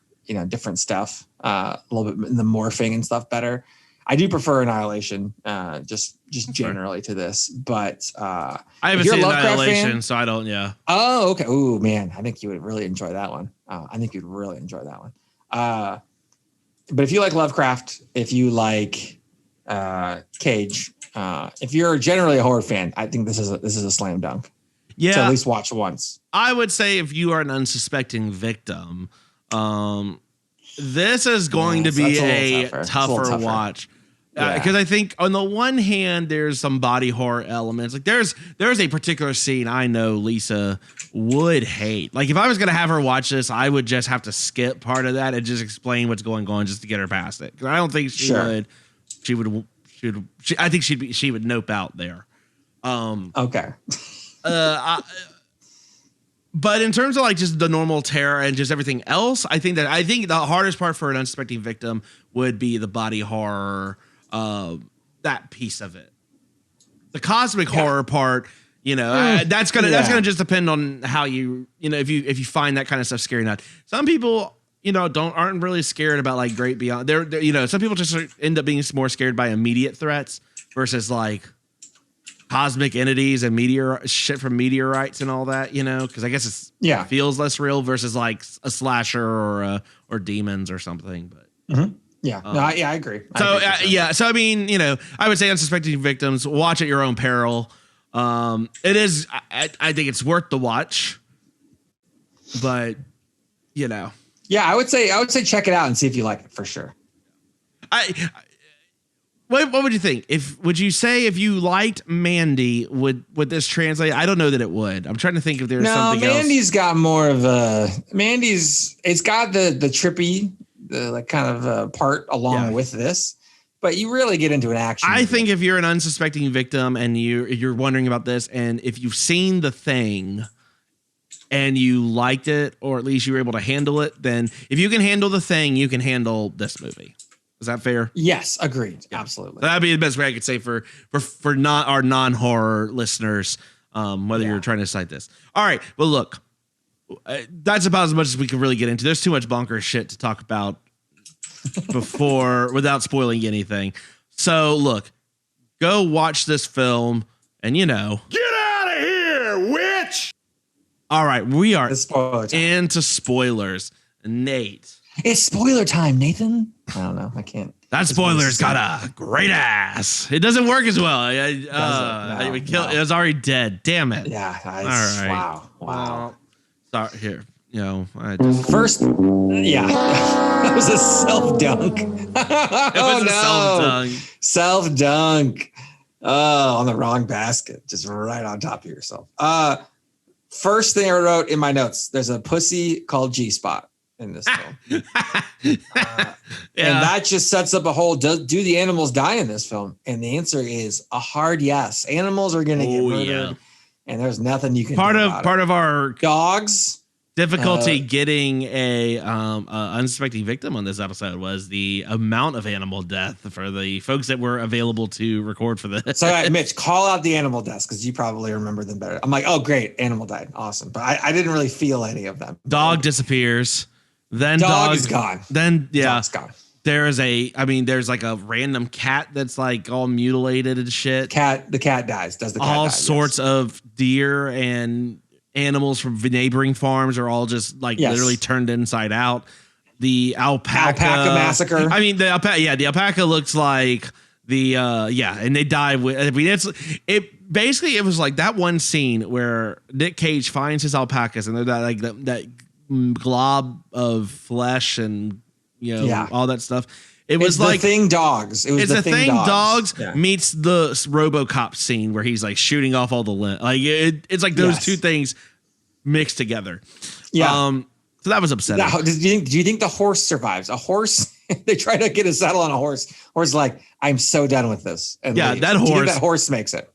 different stuff, a little bit in the morphing and stuff better. I do prefer Annihilation, just generally to this, but I haven't seen Annihilation, fan, so I don't. Yeah. Oh, okay. Oh man, I think you would really enjoy that one. But if you like Lovecraft, if you like Cage, if you're generally a horror fan, I think this is a slam dunk. Yeah. To at least watch once. I would say if you are an unsuspecting victim, this is going to be a tougher watch. Because I think on the one hand, there's some body horror elements. Like there's a particular scene I know Lisa would hate. Like if I was going to have her watch this, I would just have to skip part of that and just explain what's going on just to get her past it. Because I don't think she would. I think she would nope out there. Okay. But in terms of like just the normal terror and just everything else, I think the hardest part for an unsuspecting victim would be the body horror. That piece of it, the cosmic horror part, that's gonna just depend on how if you find that kind of stuff scary or not. Some people, aren't really scared about like Great Beyond. They're some people just end up being more scared by immediate threats versus like cosmic entities and shit from meteorites and all that, because I guess it feels less real versus like a slasher or demons or something. But yeah, I agree. So I mean, I would say unsuspecting victims, watch at your own peril. It is. I think it's worth the watch, but yeah, I would say check it out and see if you like it for sure. What would you think? Would you say if you liked Mandy, would this translate? I don't know that it would. I'm trying to think if there's something else. Mandy's got more of it's got the trippy, the like kind of part along with this, but you really get into an action. I think if you're an unsuspecting victim and you're wondering about this, and if you've seen The Thing and you liked it, or at least you were able to handle it, then if you can handle The Thing, you can handle this movie. Is that fair? Yes, agreed. Absolutely. That'd be the best way I could say for not our non-horror listeners, whether you're trying to cite this. All right. Well, look, that's about as much as we can really get into. There's too much bonkers shit to talk about without spoiling anything. So look, go watch this film and get out of here, witch. All right. We are into spoilers. Nate. It's spoiler time, Nathan. I don't know. I can't. That spoiler's got a great ass. It doesn't work as well. It was already dead. Damn it. Yeah. All right. Wow. Sorry. Here. First. Yeah. That was a self dunk. Self dunk. Oh, on the wrong basket. Just right on top of yourself. First thing I wrote in my notes. There's a pussy called G-Spot in this film. And that just sets up a whole, do the animals die in this film? And the answer is a hard yes. Animals are going to get murdered, and there's nothing you can do about part of our dogs difficulty getting a unsuspecting victim on this episode was the amount of animal death for the folks that were available to record for this. So Mitch, call out the animal deaths because you probably remember them better. I'm like, oh great, animal died, awesome, but I didn't really feel any of them. Dog disappears. Then dog is gone. Then dog's gone. There's like a random cat that's like all mutilated and shit. The cat dies. All sorts of deer and animals from neighboring farms are all just like literally turned inside out. The alpaca massacre. I mean, the alpaca looks like and they die with. I mean, it was like that one scene where Nic Cage finds his alpacas and they're that glob of flesh and all that stuff. It's like the Thing dogs. It's the Thing dogs meets the RoboCop scene where he's like shooting off all the like it's like those two things mixed together. So that was upsetting. Now, do you think the horse survives? A horse? They try to get a saddle on a horse. Horse like, I'm so done with this. And that horse. Do you think that horse makes it?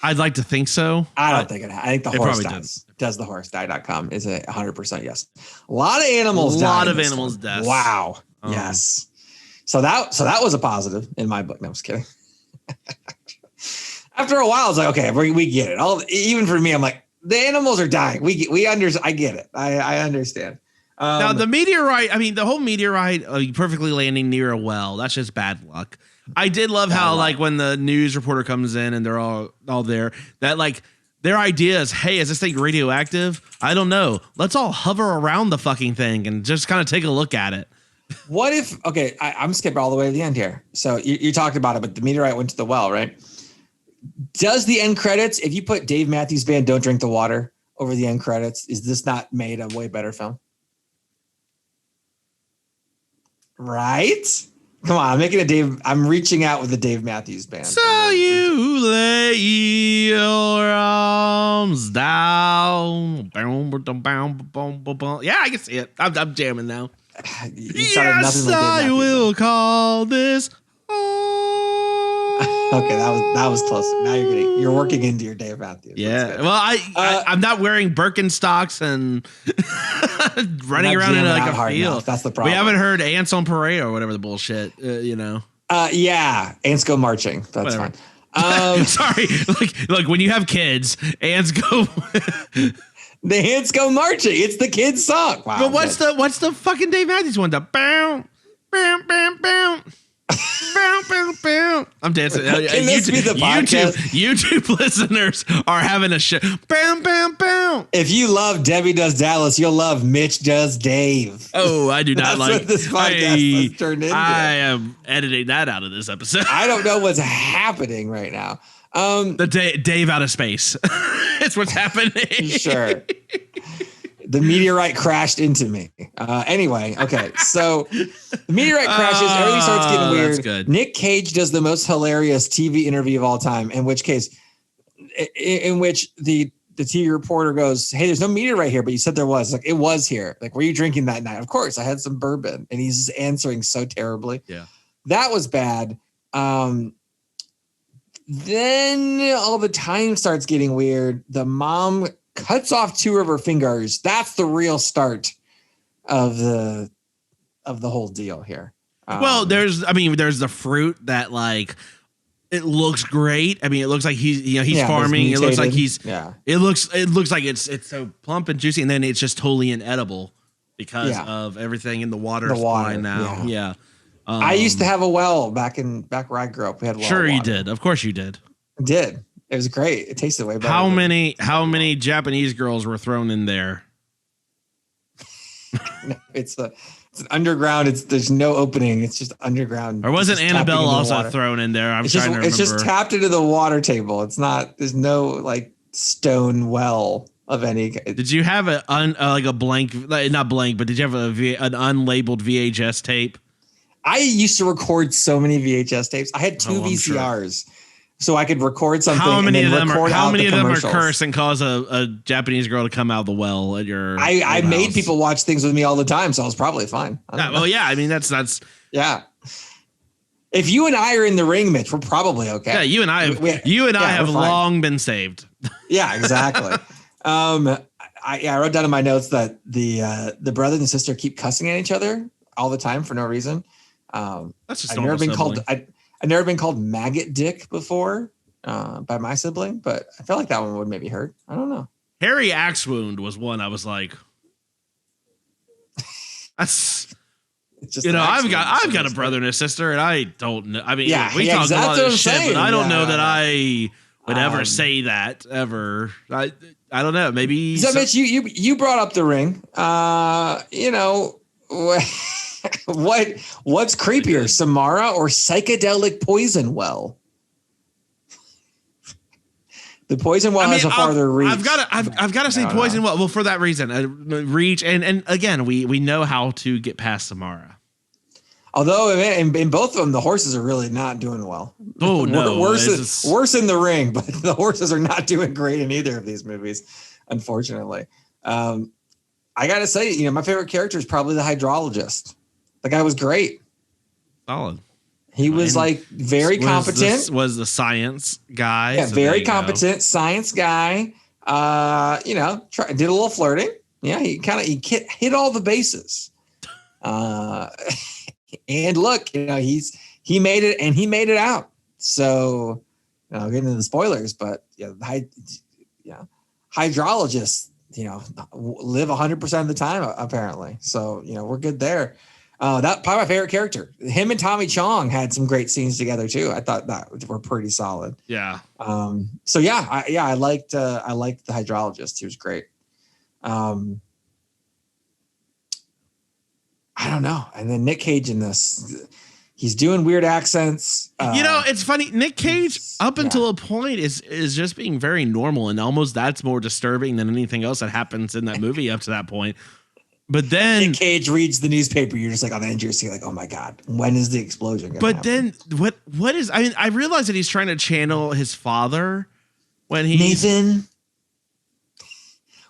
I'd like to think so. I don't think it. I think the horse does. Does the horse die.com is a 100% yes. A lot of animals. A lot of animals deaths. Wow. Yes. So that was a positive in my book. No, I'm just kidding. After a while, it's like, okay, we get it. Even for me, I'm like, the animals are dying. We understand. I get it. I understand. Now the meteorite. I mean, the whole meteorite perfectly landing near a well. That's just bad luck. I did love how like when the news reporter comes in and they're all there, that like their idea is, hey, is this thing radioactive? I don't know. Let's all hover around the fucking thing and just kind of take a look at it. What if? Okay, I'm skipping all the way to the end here. So you talked about it, but the meteorite went to the well, right? Does the end credits, if you put Dave Matthews Band "Don't Drink the Water" over the end credits, is this not made a way better film? Right? Come on, I'm making a Dave. I'm reaching out with the Dave Matthews Band. So you lay your arms down. Yeah, I can see it. I'm jamming now. Yes, I will call this. Okay, that was close. Now you're working into your Dave Matthews. Yeah. Well, I'm not wearing Birkenstocks and running around in like a field. That's the problem. We haven't heard Ants on Parade or whatever the bullshit. Yeah, ants go marching. That's whatever. Fine. Sorry. Like when you have kids, ants go. The ants go marching. It's the kids' song. Wow. But what's the fucking Dave Matthews one? The bam, bam, bam, bam. Bow, bow, bow. I'm dancing. Can this be the podcast? YouTube listeners are having a shit. Bam, bam, bam. If you love Debbie Does Dallas, you'll love Mitch Does Dave. Oh, I do not That's what this podcast has turned into. I am editing that out of this episode. I don't know what's happening right now. The Dave out of space. It's what's happening. Sure. The meteorite crashed into me. Anyway, okay. So the meteorite crashes. Everything starts getting weird. That's good. Nic Cage does the most hilarious TV interview of all time. In which the TV reporter goes, "Hey, there's no meteorite here, but you said there was." Like, it was here. Like, were you drinking that night? Of course, I had some bourbon. And he's just answering so terribly. Yeah, that was bad. Then all the time starts getting weird. The mom cuts off 2 of her fingers. That's the real start of the whole deal here. Well, there's the fruit that like it looks great. I mean, it looks like he's farming. It looks like it looks like it's so plump and juicy, and then it's just totally inedible because of everything in the water supply now. Yeah. I used to have a well back where I grew up. We had a well. Sure, you did. Of course, you did. I did. It was great. It tasted way better. How many Japanese girls were thrown in there? No, it's an underground. There's no opening. It's just underground. Or wasn't Annabelle also thrown in there? It's just tapped into the water table. It's not. There's no like stone well of any. Did you have a blank? Not blank, but did you have an unlabeled VHS tape? I used to record so many VHS tapes. I had 2 VCRs. Sure. So I could record something. How many of them are curse and cause a Japanese girl to come out of the well at your? I made people watch things with me all the time, so I was probably fine. Yeah. I mean, that's yeah. If you and I are in the ring, Mitch, we're probably okay. Yeah, you and I have long been saved. Yeah, exactly. I wrote down in my notes that the brother and sister keep cussing at each other all the time for no reason. That's just I've never been called maggot dick before by my sibling, but I felt like that one would maybe hurt. I don't know. Harry Axewound was one I was like, that's just I've got a brother and a sister, and I don't know. I mean, we talk a lot of shit, but I don't know that I would ever say that ever. I don't know. Maybe. So Mitch, you brought up the ring. What's creepier, Samara or psychedelic poison well? The poison well has a farther reach. I've got to say poison well. Well, for that reason, reach and again, we know how to get past Samara. Although in both of them, the horses are really not doing well. Oh no, worse in the ring, but the horses are not doing great in either of these movies, unfortunately. I got to say, my favorite character is probably the hydrologist. The guy was great. Solid. He was like very competent. Was the science guy. Yeah, so very competent science guy. Did a little flirting. Yeah, he hit all the bases. And look, he made it and he made it out. So I'll get into the spoilers, but hydrologists, live 100% of the time apparently. So, we're good there. That probably my favorite character. Him and Tommy Chong had some great scenes together too. I thought that were pretty solid. Yeah. I liked the hydrologist. He was great. I don't know. And then Nic Cage in this, he's doing weird accents. It's funny. Nic Cage, until a point, is just being very normal, and almost that's more disturbing than anything else that happens in that movie up to that point. But then Nic Cage reads the newspaper. You're just like on the edge of your seat, like, oh my god, when is the explosion gonna happen? Then what is? I mean, I realize that he's trying to channel his father when Nathan.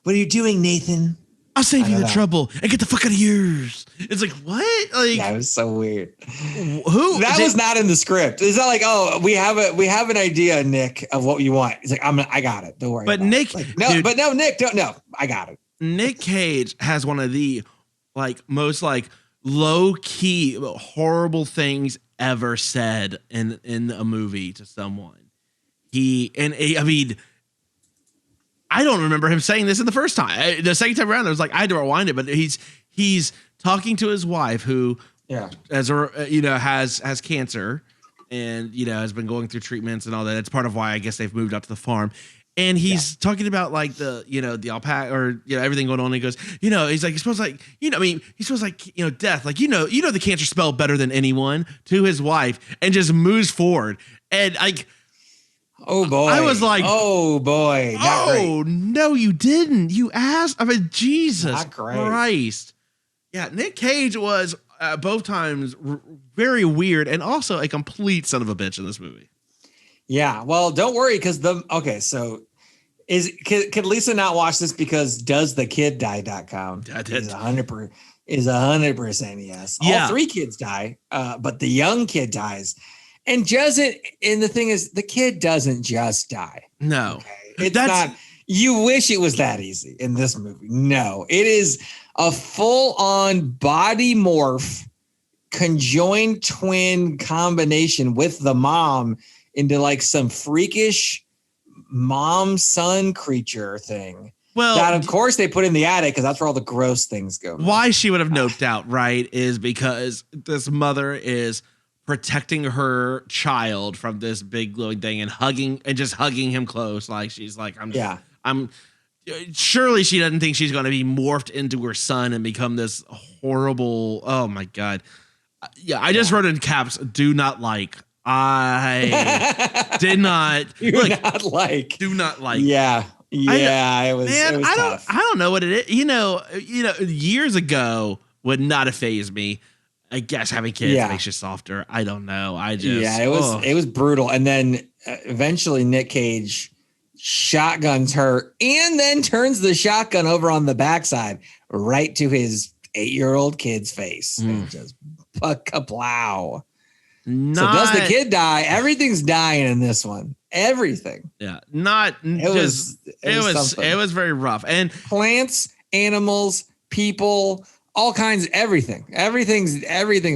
What are you doing, Nathan? I'll save you the trouble and get the fuck out of yours. It's like, what? Like, that was so weird. Who? That was not in the script. It's not like, oh, we have an idea, Nick, of what you want. It's like, I got it. Don't worry. But Nick, Nick, don't. No, I got it. Nic Cage has one of the most low key horrible things ever said in a movie to someone. I don't remember him saying this in the first time. The second time around, I was like, I had to rewind it. But he's talking to his wife, who has cancer, and has been going through treatments and all that. It's part of why I guess they've moved out to the farm. And he's talking about the alpaca or everything going on. And he goes, he's like, death, the cancer spelled better than anyone, to his wife, and just moves forward. And oh boy. I was like, oh boy. Not great. No, you didn't. You asked. I mean, Jesus Not great. Christ. Yeah. Nic Cage was both times very weird and also a complete son of a bitch in this movie. Yeah. Well, don't worry. Cause so could Lisa not watch this because doesthekid.com is 100% yes. Yeah. All three kids die. But the young kid dies. And the thing is, the kid doesn't just die. No, okay? It's not. You wish it was that easy in this movie. No, it is a full-on body morph, conjoined twin combination with the mom into some freakish mom-son creature thing. Well, that of course they put in the attic because that's where all the gross things go. Why she would have noped out, right, is because this mother is protecting her child from this big glowing thing and hugging him close. Like she's like, I'm surely she doesn't think she's going to be morphed into her son and become this horrible. Oh my God. Yeah. I just wrote in caps, do not like. I did not. Do not like. Yeah. Yeah. It was tough. I don't know what it is. Years ago would not have fazed me. I guess having kids makes you softer. I don't know. It was brutal. And then eventually Nic Cage shotguns her and then turns the shotgun over on the backside right to his 8-year-old kid's face and just kaplow. So does the kid die? Everything's dying in this one. Everything. Yeah. It was very rough. And plants, animals, people, all kinds, everything,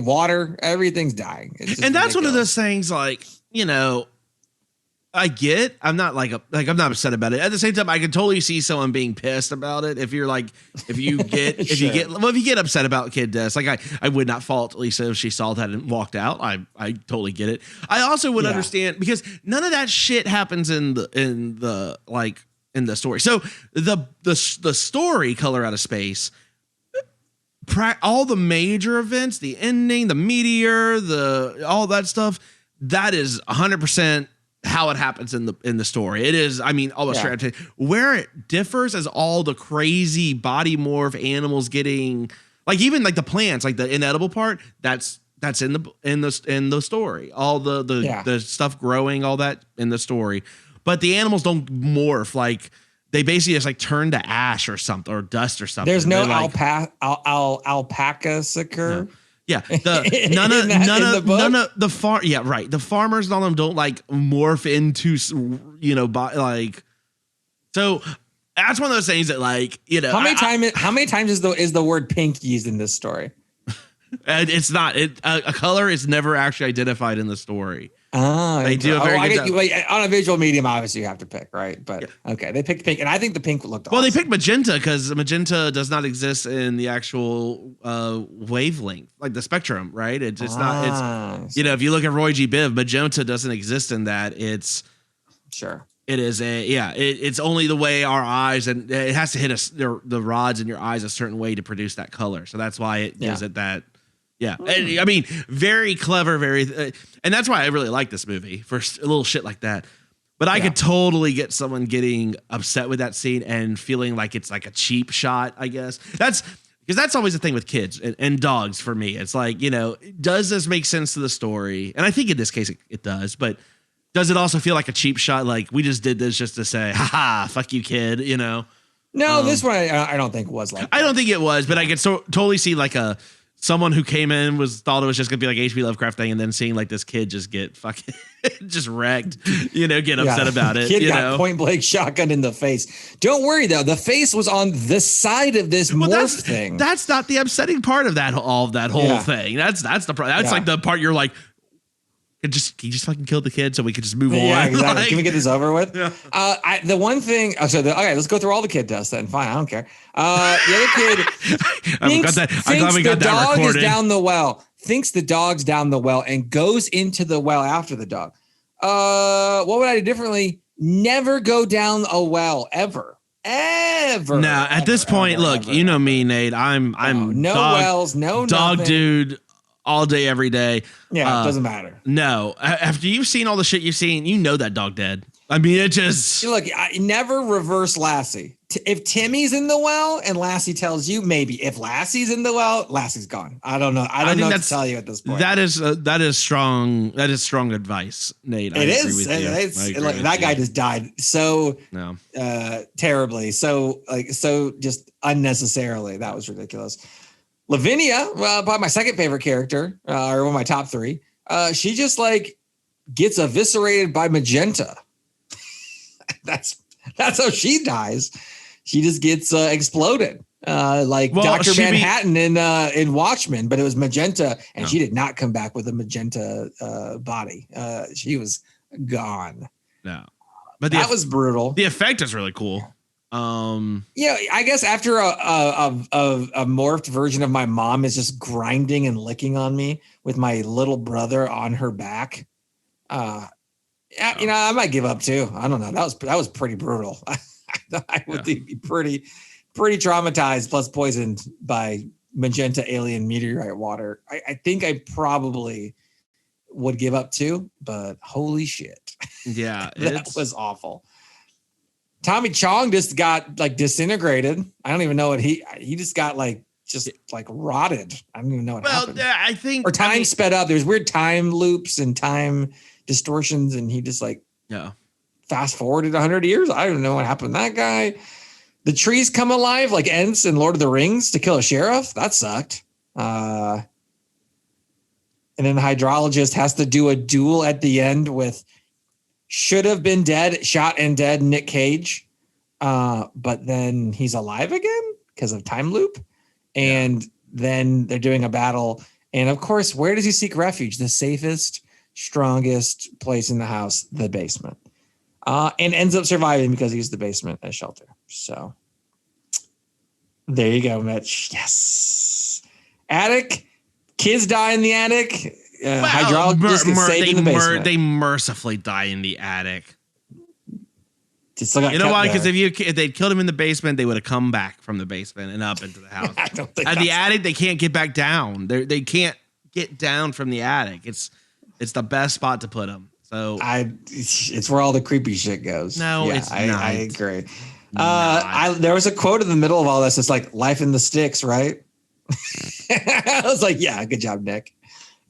water, everything's dying. And that's one of those things I get, I'm not I'm not upset about it. At the same time, I can totally see someone being pissed about it. If you get upset about kid deaths, I would not fault Lisa if she saw that and walked out. I totally get it. I also would understand because none of that shit happens in the story. So the story Color Out of Space, all the major events, the ending, the meteor, all that stuff, that is 100% how it happens in the story. It is, almost straight up. Where it differs is all the crazy body morph animals getting, even the plants, the inedible part, that's in the story. All the stuff growing, all that in the story. But the animals don't morph they basically just turn to ash or something or dust or something. There's no alpaca sucker. Yeah, none of the the farmers and all them don't like morph into like. So that's one of those things that like How many times is the word pink used in this story? And it's not a color is never actually identified in the story. They do a very good job. On a visual medium, obviously you have to pick, right? But okay, they picked pink, and I think the pink looked awesome. Well, they picked magenta because magenta does not exist in the actual wavelength, like the spectrum, right? It's not. It's if you look at Roy G. Biv, magenta doesn't exist in that. It's sure. It is it's only the way our eyes, and it has to hit the rods in your eyes a certain way to produce that color. So that's why it gives it that. Yeah. And, I mean, very clever, and that's why I really like this movie for a little shit like that. But I could totally get someone getting upset with that scene and feeling like it's like a cheap shot, I guess. Because that's always the thing with kids and dogs for me. It's like, does this make sense to the story? And I think in this case it does, but does it also feel like a cheap shot? Like we just did this just to say, haha, fuck you, kid, No, this one I don't think was like that. I don't think it was, but I could totally see like someone who came in thought it was just gonna be like H.P. Lovecraft thing, and then seeing like this kid just get fucking just wrecked, get upset about it. Kid got point blank shotgun in the face. Don't worry though, the face was on the side of this morph thing. That's not the upsetting part of that whole thing. That's the part. That's like the part you're like, he just fucking killed the kid, so we could just move on. Yeah, exactly. Like, can we get this over with? Yeah. The one thing. Okay, let's go through all the kid deaths then. Fine, I don't care. The other kid thinks the dog is down the well. Thinks the dog's down the well and goes into the well after the dog. What would I do differently? Never go down a well ever. Now at this point, look, you know me, Nate. I'm no dog, wells, no dog nothing. dude. All day, every day. Yeah, it doesn't matter. No, after you've seen all the shit you've seen, that dog dead. I mean, it just look. I never reverse Lassie. If Timmy's in the well and Lassie tells you, maybe. If Lassie's in the well, Lassie's gone. I don't know. I don't know what to tell you at this point. That is strong. That is strong advice, Nate. It is. That guy just died so terribly. So just unnecessarily. That was ridiculous. Lavinia, probably my second favorite character, or one of my top three. She just like gets eviscerated by magenta. That's how she dies. She just gets exploded, like Dr. Manhattan in Watchmen, but it was magenta, and she did not come back with a magenta body. She was gone. No, but that was brutal. The effect is really cool. I guess after a morphed version of my mom is just grinding and licking on me with my little brother on her back. I might give up too. I don't know. That was pretty brutal. I would be pretty traumatized plus poisoned by magenta alien meteorite water. I think I probably would give up too, but holy shit. Yeah. That was awful. Tommy Chong just got like disintegrated. I don't even know what he just got like rotted. I don't even know what happened. I think time sped up. There's weird time loops and time distortions, and he just fast forwarded 100 years. I don't even know what happened to that guy. The trees come alive like Ents in Lord of the Rings to kill a sheriff. That sucked. And then the hydrologist has to do a duel at the end with should have been dead, shot and dead Nic Cage. But then he's alive again because of time loop. And then they're doing a battle. And of course, where does he seek refuge? The safest, strongest place in the house, the basement. And ends up surviving because he used the basement as shelter. So there you go, Mitch. Yes. Attic. Kids die in the attic. Hydrologist gets saved in the basement. They mercifully die in the attic. You know why? Because if they'd killed him in the basement, they would have come back from the basement and up into the house. I don't think at the attic, they can't get back down. They can't get down from the attic. It's the best spot to put them. So it's where all the creepy shit goes. No, it's not. I agree. There was a quote in the middle of all this. It's like life in the sticks, right? I was like, yeah, good job, Nick.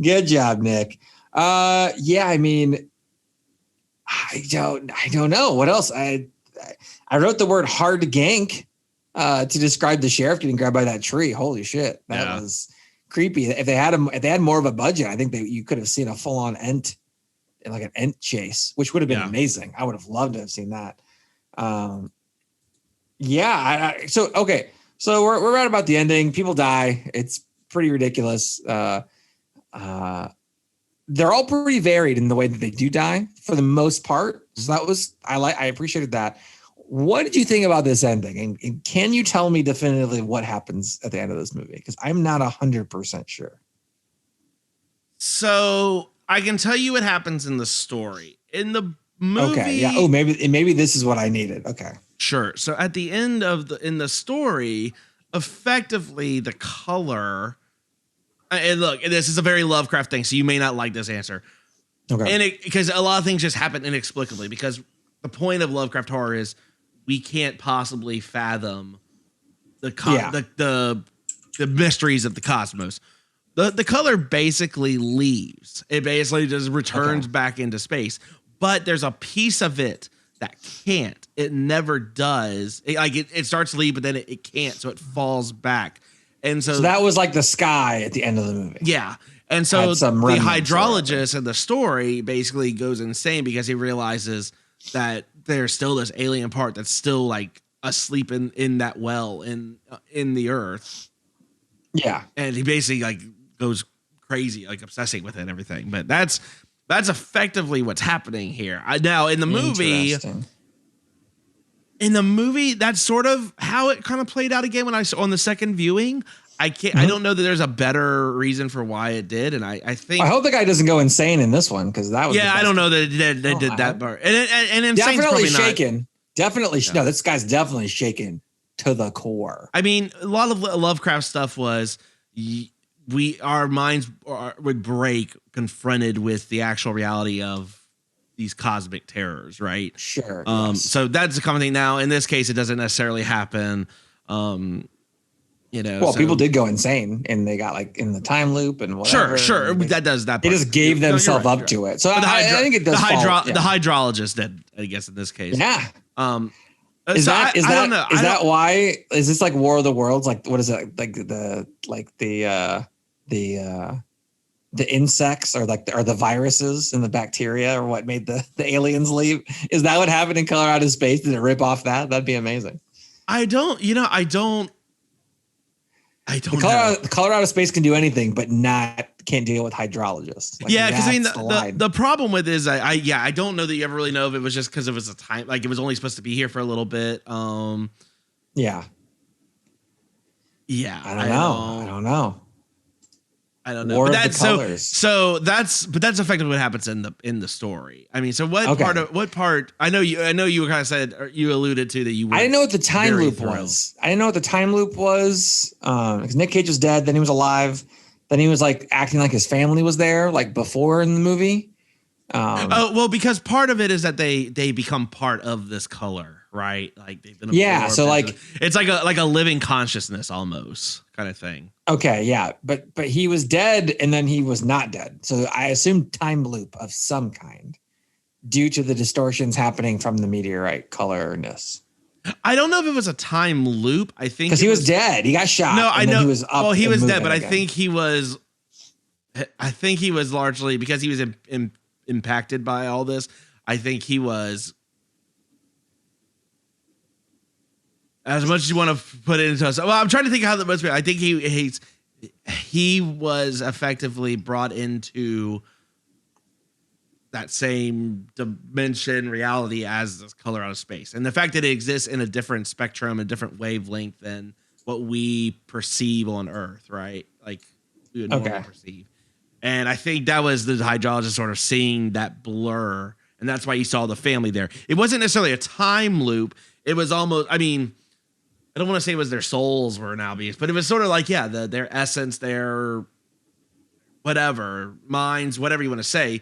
Good job, Nick. I mean, I don't know what else. I wrote the word hard gank to describe the sheriff getting grabbed by that tree. Holy shit, that was creepy. If they had more of a budget, I think you could have seen a full on Ent, like an Ent chase, which would have been amazing. I would have loved to have seen that. So we're right about the ending. People die. It's pretty ridiculous. They're all pretty varied in the way that they do die for the most part. So I appreciated that. What did you think about this ending? And can you tell me definitively what happens at the end of this movie? Because I'm not 100% sure. So I can tell you what happens in the story. In the movie. Okay. Yeah. Oh, maybe this is what I needed. Okay. Sure. So at the end of the story, effectively the color. And look, this is a very Lovecraft thing, so you may not like this answer. Okay. And because a lot of things just happen inexplicably, because the point of Lovecraft horror is we can't possibly fathom the mysteries of the cosmos. The color basically leaves. It basically just returns back into space. But there's a piece of it that can't. It never does. It starts to leave, but then it can't. So it falls back. And so that was like the sky at the end of the movie. Yeah. And so the hydrologist in the story basically goes insane because he realizes that there's still this alien part that's still like asleep in that well in the earth. Yeah. And he basically like goes crazy, like obsessing with it and everything. But that's effectively what's happening here. Now in the movie, that's sort of how it kind of played out again when I saw on the second viewing. I don't know that there's a better reason for why it did, and I think I hope the guy doesn't go insane in this one because that was I don't know that they did that part. And insane's definitely probably shaken. Not. Definitely no. This guy's definitely shaken to the core. I mean, a lot of Lovecraft stuff was our minds would break confronted with the actual reality of these cosmic terrors, right? Sure. So that's a common thing. Now, in this case, it doesn't necessarily happen. People did go insane and they got like in the time loop and whatever. Sure. That does that. They just gave themselves up to it. So I think it does. The hydrologist did, I guess, in this case. Yeah. Is that why? Is this like War of the Worlds? Like, what is it? Like the insects or the viruses and the bacteria or what made the aliens leave? Is that what happened in Color Out of Space? Did it rip off that? That'd be amazing. I don't know. Color Out of Space can do anything, but can't deal with hydrologists. Because I mean the problem with it is I don't know that you ever really know if it was just because it was a time, like it was only supposed to be here for a little bit. Yeah. I don't know. War of the Colors. So that's effectively what happens in the story. I mean, so what part? I know you kind of said, or you alluded to that you. I didn't know what the time loop was. Because Nic Cage was dead, then he was alive, then he was like acting like his family was there, like before in the movie. Because part of it is that they become part of this color, right? Like they've been so like it's like a living consciousness almost kind of thing. Okay, yeah, but he was dead and then he was not dead. So I assume time loop of some kind due to the distortions happening from the meteorite colorness. I don't know if it was a time loop. I think because he was dead. He got shot. No, I know. He was up he was dead, but again. I think he was largely because he was impacted by all this. I think he was. As much as you want to put it into us, well, I'm trying to think how the most. I think he was effectively brought into that same dimension reality as this Color Out of Space, and the fact that it exists in a different spectrum, a different wavelength than what we perceive on Earth, right? Like we would normally perceive. And I think that was the hydrologist sort of seeing that blur, and that's why you saw the family there. It wasn't necessarily a time loop. It was almost. I mean. I don't want to say it was their souls were now beings, but it was sort of like, their essence, their whatever, minds, whatever you want to say,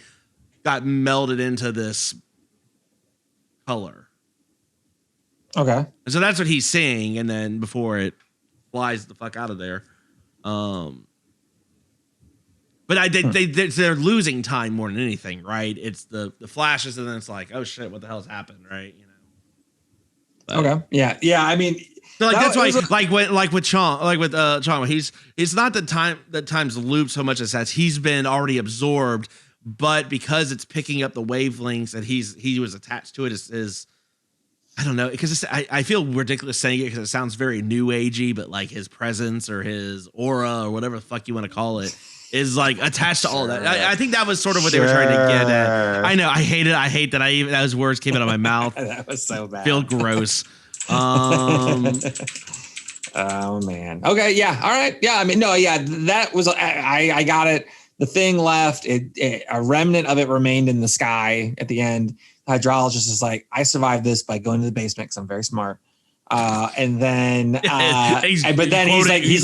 got melded into this color. Okay. And so that's what he's seeing, and then before it flies the fuck out of there. But they're losing time more than anything, right? It's the flashes, and then it's like, oh shit, what the hell's happened, right? Okay. Yeah. I mean, so that's why, like with Chong, it's not that time's looped so much as that he's been already absorbed, but because it's picking up the wavelengths that he was attached to it is I don't know, because I feel ridiculous saying it because it sounds very new agey, but like his presence or his aura or whatever the fuck you want to call it is like attached to all that. I think that was sort of what they were trying to get at. I know. I hate it. I hate that those words came out of my mouth. That was so bad. Feel gross. Oh man. Okay. Yeah. All right. Yeah. I mean, no. Yeah. That was. I got it. The thing left. A remnant of it remained in the sky at the end. The hydrologist is like, I survived this by going to the basement because I'm very smart. And then, he's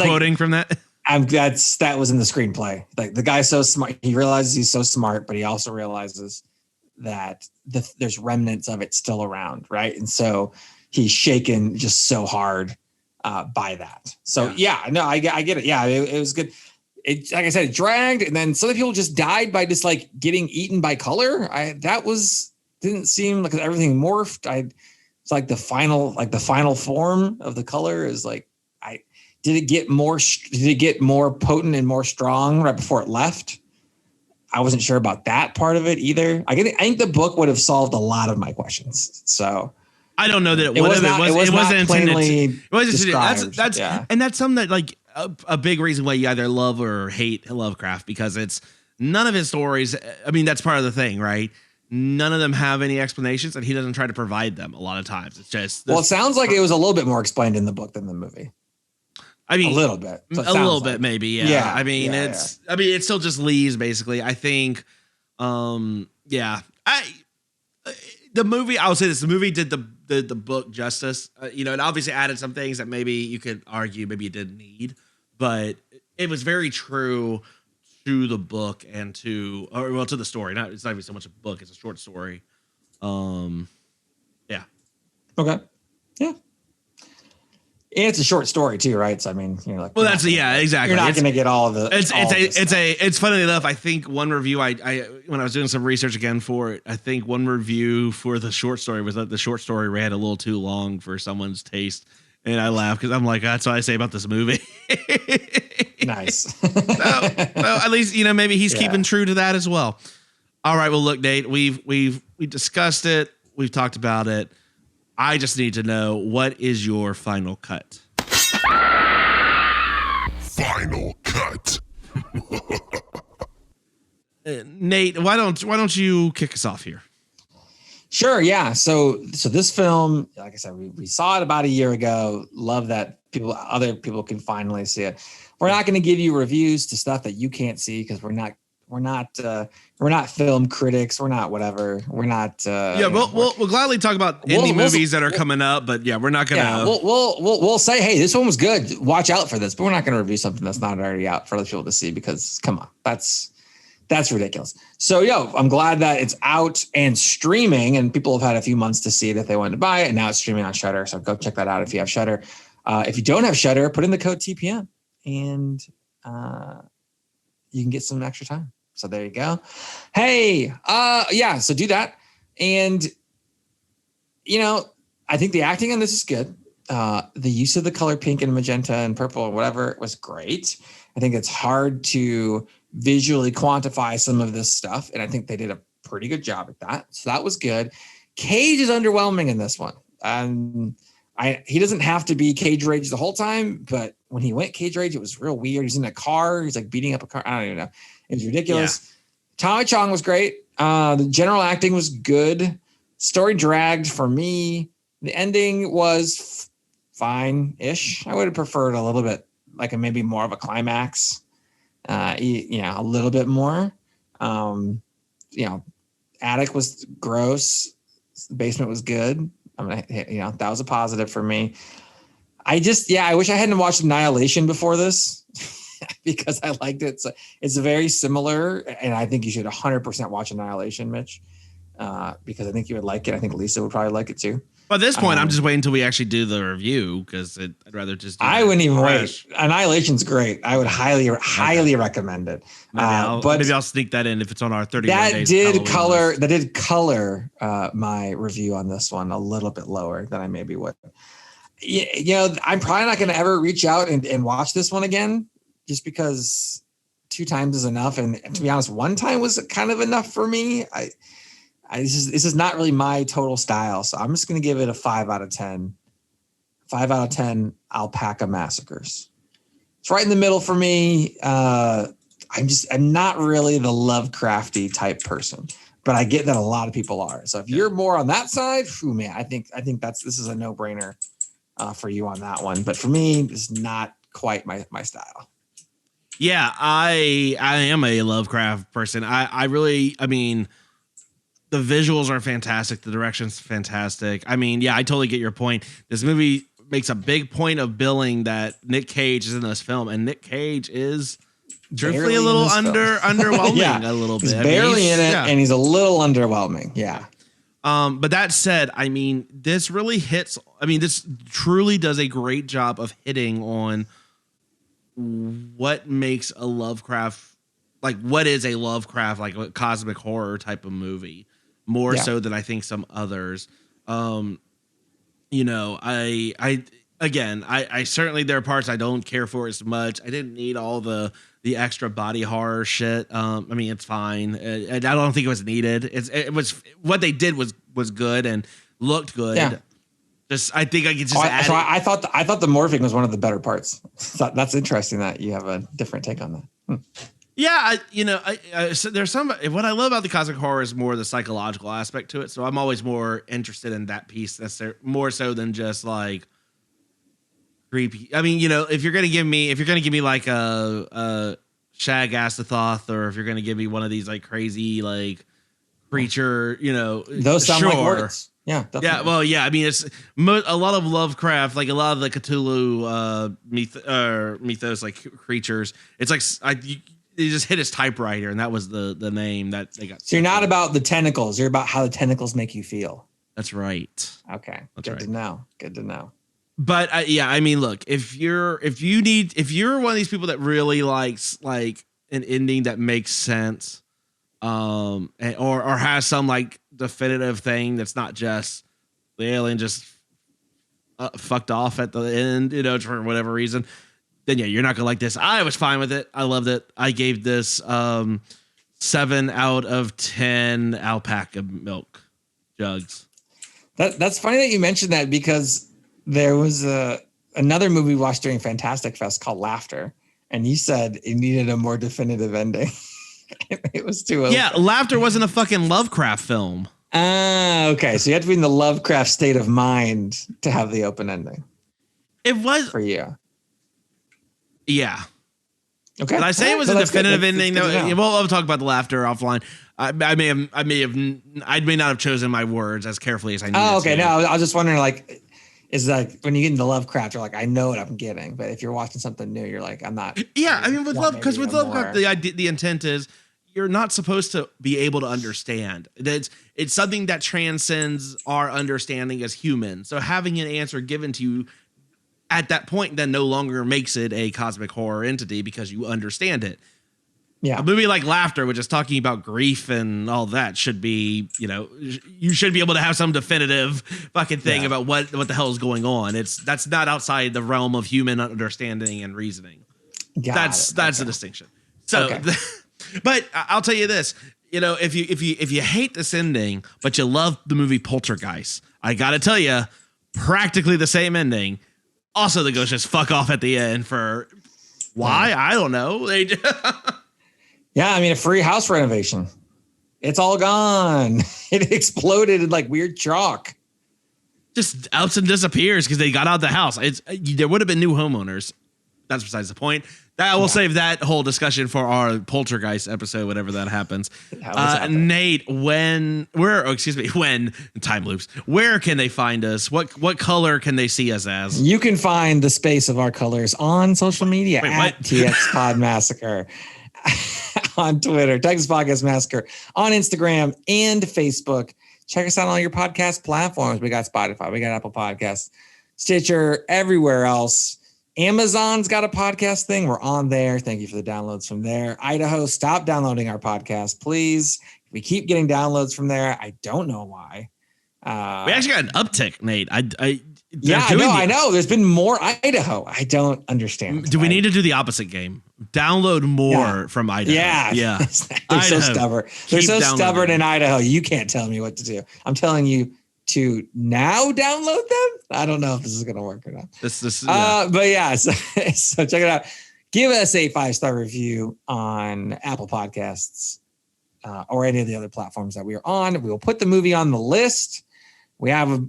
quoting from that. That was in the screenplay. Like the guy's so smart. He realizes he's so smart, but he also realizes that there's remnants of it still around, right? And so he's shaken just so hard by that. So I get it. Yeah, it was good. It, like I said, it dragged, and then some people just died by just like getting eaten by color. Didn't seem like everything morphed. It's like the final form of the color is like. Did it get more potent and more strong right before it left? I wasn't sure about that part of it either. I think the book would have solved a lot of my questions. So I don't know that it would have. It wasn't intended. It wasn't. That's something that like a big reason why you either love or hate Lovecraft, because it's none of his stories. I mean, that's part of the thing, right? None of them have any explanations, and he doesn't try to provide them a lot of times. It's just it sounds like it was a little bit more explained in the book than the movie. I mean, a little bit, maybe. Yeah. I mean, it still just leaves basically. I think, the movie, I would say this, the movie did the book justice, it obviously added some things that maybe you could argue maybe it didn't need, but it was very true to the book and to the story. It's not even so much a book, it's a short story. Yeah. Okay. Yeah. And it's a short story too, right? So I mean, exactly. You're not going to get all of the. It's funny enough. I think one review I when I was doing some research again for it, I think one review for the short story was that the short story ran a little too long for someone's taste, and I laughed because I'm like, that's what I say about this movie. Nice. so at least maybe he's keeping true to that as well. All right. Well, look, Nate, we discussed it. We've talked about it. I just need to know, what is your final cut? Final cut. Nate, why don't you kick us off here? Sure. Yeah. So this film, like I said, we saw it about a year ago. Love that other people can finally see it. We're not going to give you reviews to stuff that you can't see because we're not film critics. We're not whatever. We're not. We'll gladly talk about indie movies that are coming up, but we're not gonna. Yeah, we'll say, hey, this one was good. Watch out for this, but we're not gonna review something that's not already out for other people to see because, come on, that's ridiculous. So I'm glad that it's out and streaming, and people have had a few months to see it if they wanted to buy it, and now it's streaming on Shudder. So go check that out if you have Shudder. If you don't have Shudder, put in the code TPM, and you can get some extra time. So there you go. Hey, so do that. And, I think the acting on this is good. The use of the color pink and magenta and purple or whatever was great. I think it's hard to visually quantify some of this stuff. And I think they did a pretty good job at that. So that was good. Cage is underwhelming in this one. He doesn't have to be Cage Rage the whole time, but when he went Cage Rage, it was real weird. He's in a car. He's like beating up a car. I don't even know. It was ridiculous. Yeah. Tommy Chong was great. The general acting was good. Story dragged for me. The ending was fine-ish. I would have preferred a little bit, like maybe more of a climax. A little bit more. Attic was gross. The basement was good. That was a positive for me. I wish I hadn't watched Annihilation before this. Because I liked it. So it's very similar, and I think you should 100% watch Annihilation, Mitch, because I think you would like it. I think Lisa would probably like it too. By this point, I'm just waiting until we actually do the review because I'd rather just. I wouldn't even wait. Annihilation's great. I would highly recommend it. Maybe I'll sneak that in if it's on our 31 that days. That did color my review on this one a little bit lower than I maybe would. You know, I'm probably not going to ever reach out and watch this one again, just because 2 times is enough. And to be honest, 1 time was kind of enough for me. This is not really my total style, so I'm just going to give it a 5 out of 10. 5 out of 10 alpaca massacres. It's right in the middle for me. I'm not really the Lovecrafty type person, but I get that a lot of people are. So if you're more on that side, man, I think this is a no-brainer for you on that one. But for me, it's not quite my style. Yeah, I am a Lovecraft person. I mean, the visuals are fantastic. The direction's fantastic. I mean, yeah, I totally get your point. This movie makes a big point of billing that Nic Cage is in this film, and Nic Cage is truthfully a little underwhelming a little bit. He's barely in it, and he's a little underwhelming. Yeah. But that said, I mean, this really hits. I mean, this truly does a great job of hitting on what makes a Lovecraft, like what is a Lovecraft, like a cosmic horror type of movie, more so than I think some others. You know, I certainly, there are parts I don't care for as much. I didn't need all the extra body horror shit. I mean, it's fine. I don't think it was needed. It was what they did was good and looked good. Yeah. I think I could just add. So I thought the morphing was one of the better parts. So that's interesting that you have a different take on that. Yeah, so there's some. What I love about the cosmic horror is more the psychological aspect to it. So I'm always more interested in that piece. That's more so than just like creepy. I mean, you know, if you're gonna give me like a Shag Astothoth, or if you're gonna give me one of these like crazy like creature, you know, those sound like words. Yeah. Definitely. Yeah. Well, yeah. I mean, it's a lot of Lovecraft, like a lot of the Cthulhu mythos, like creatures. It's like they just hit his typewriter, and that was the name that they got. So you're not about the tentacles. You're about how the tentacles make you feel. That's right. Okay. Good to know. Good to know. But yeah, I mean, look, if you're one of these people that really likes like an ending that makes sense, or has some like definitive thing that's not just the alien just fucked off at the end, you know, for whatever reason, then yeah, you're not gonna like this. I was fine with it. I loved it. I gave this 7 out of 10 alpaca milk jugs. That's funny that you mentioned that, because there was another movie we watched during Fantastic Fest called Laughter, and you said it needed a more definitive ending. It was too old. Yeah, Laughter wasn't a fucking Lovecraft film. Okay. So you have to be in the Lovecraft state of mind to have the open ending. It was for you. Yeah. Okay. Did I say it was a definitive ending? No. Well, I'll talk about the Laughter offline. I may not have chosen my words as carefully as I needed. Oh, okay. No, I was just wondering, like, is like when you get into Lovecraft, you're like, I know what I'm getting, but if you're watching something new, you're like, I'm not. Yeah, I mean, with Lovecraft, the intent is you're not supposed to be able to understand. It's something that transcends our understanding as humans. So having an answer given to you at that point then no longer makes it a cosmic horror entity because you understand it. Yeah. A movie like Laughter, which is talking about grief and all that, should be, you know, you should be able to have some definitive fucking thing about what the hell is going on. That's not outside the realm of human understanding and reasoning. That's the distinction. So, but I'll tell you this, you know, if you hate this ending, but you love the movie Poltergeist, I got to tell you, practically the same ending. Also, the ghosts just fuck off at the end for why? I don't know. They Yeah, I mean, a free house renovation. It's all gone. It exploded in like weird chalk. Just ups and disappears because they got out of the house. There would have been new homeowners. That's besides the point. We'll save that whole discussion for our Poltergeist episode, whenever that happens. Nate, when time loops, where can they find us? What color can they see us as? You can find the space of our colors on social media at TX Pod Massacre. On Twitter, Texas Podcast Massacre, on Instagram and Facebook. check us out on all your podcast platforms. We got Spotify, we got Apple Podcasts, Stitcher, everywhere else. Amazon's got a podcast thing. We're on there. Thank you for the downloads from there. Idaho, stop downloading our podcast, please. We keep getting downloads from there. I don't know why. We actually got an uptick, Nate. I know. There's been more Idaho. I don't understand. Do we need to do the opposite game? Download more from Idaho. Yeah. They're so stubborn. They're so stubborn in Idaho. You can't tell me what to do. I'm telling you to now download them. I don't know if this is going to work or not. But yeah, so check it out. Give us a 5-star review on Apple Podcasts or any of the other platforms that we are on. We will put the movie on the list. We have a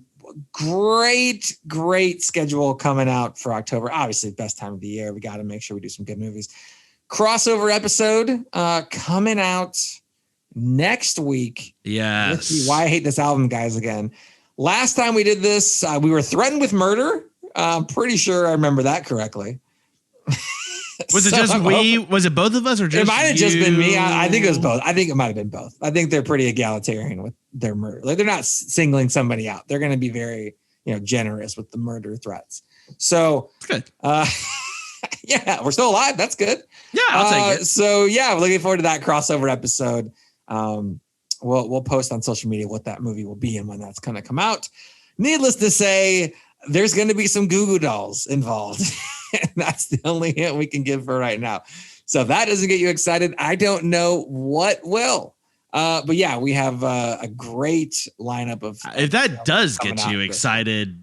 great schedule coming out for October. Obviously, best time of the year. We got to make sure we do some good movies. Crossover episode coming out next week. Yes. Let's see why I hate this album, guys, again. Last time we did this, we were threatened with murder. I'm pretty sure I remember that correctly. Was it just we? Was it both of us or just it might have just been me. I think it was both. I think it might have been both. I think they're pretty egalitarian with their murder. Like they're not singling somebody out. They're going to be very, generous with the murder threats. So good. Yeah, we're still alive. That's good. Yeah, I'll take it. So yeah, we're looking forward to that crossover episode. We'll post on social media what that movie will be and when that's going to come out. Needless to say, there's going to be some Goo Goo Dolls involved. And that's the only hint we can give for right now. So if that doesn't get you excited, I don't know what will. But yeah, we have a great lineup of. If that does get you excited,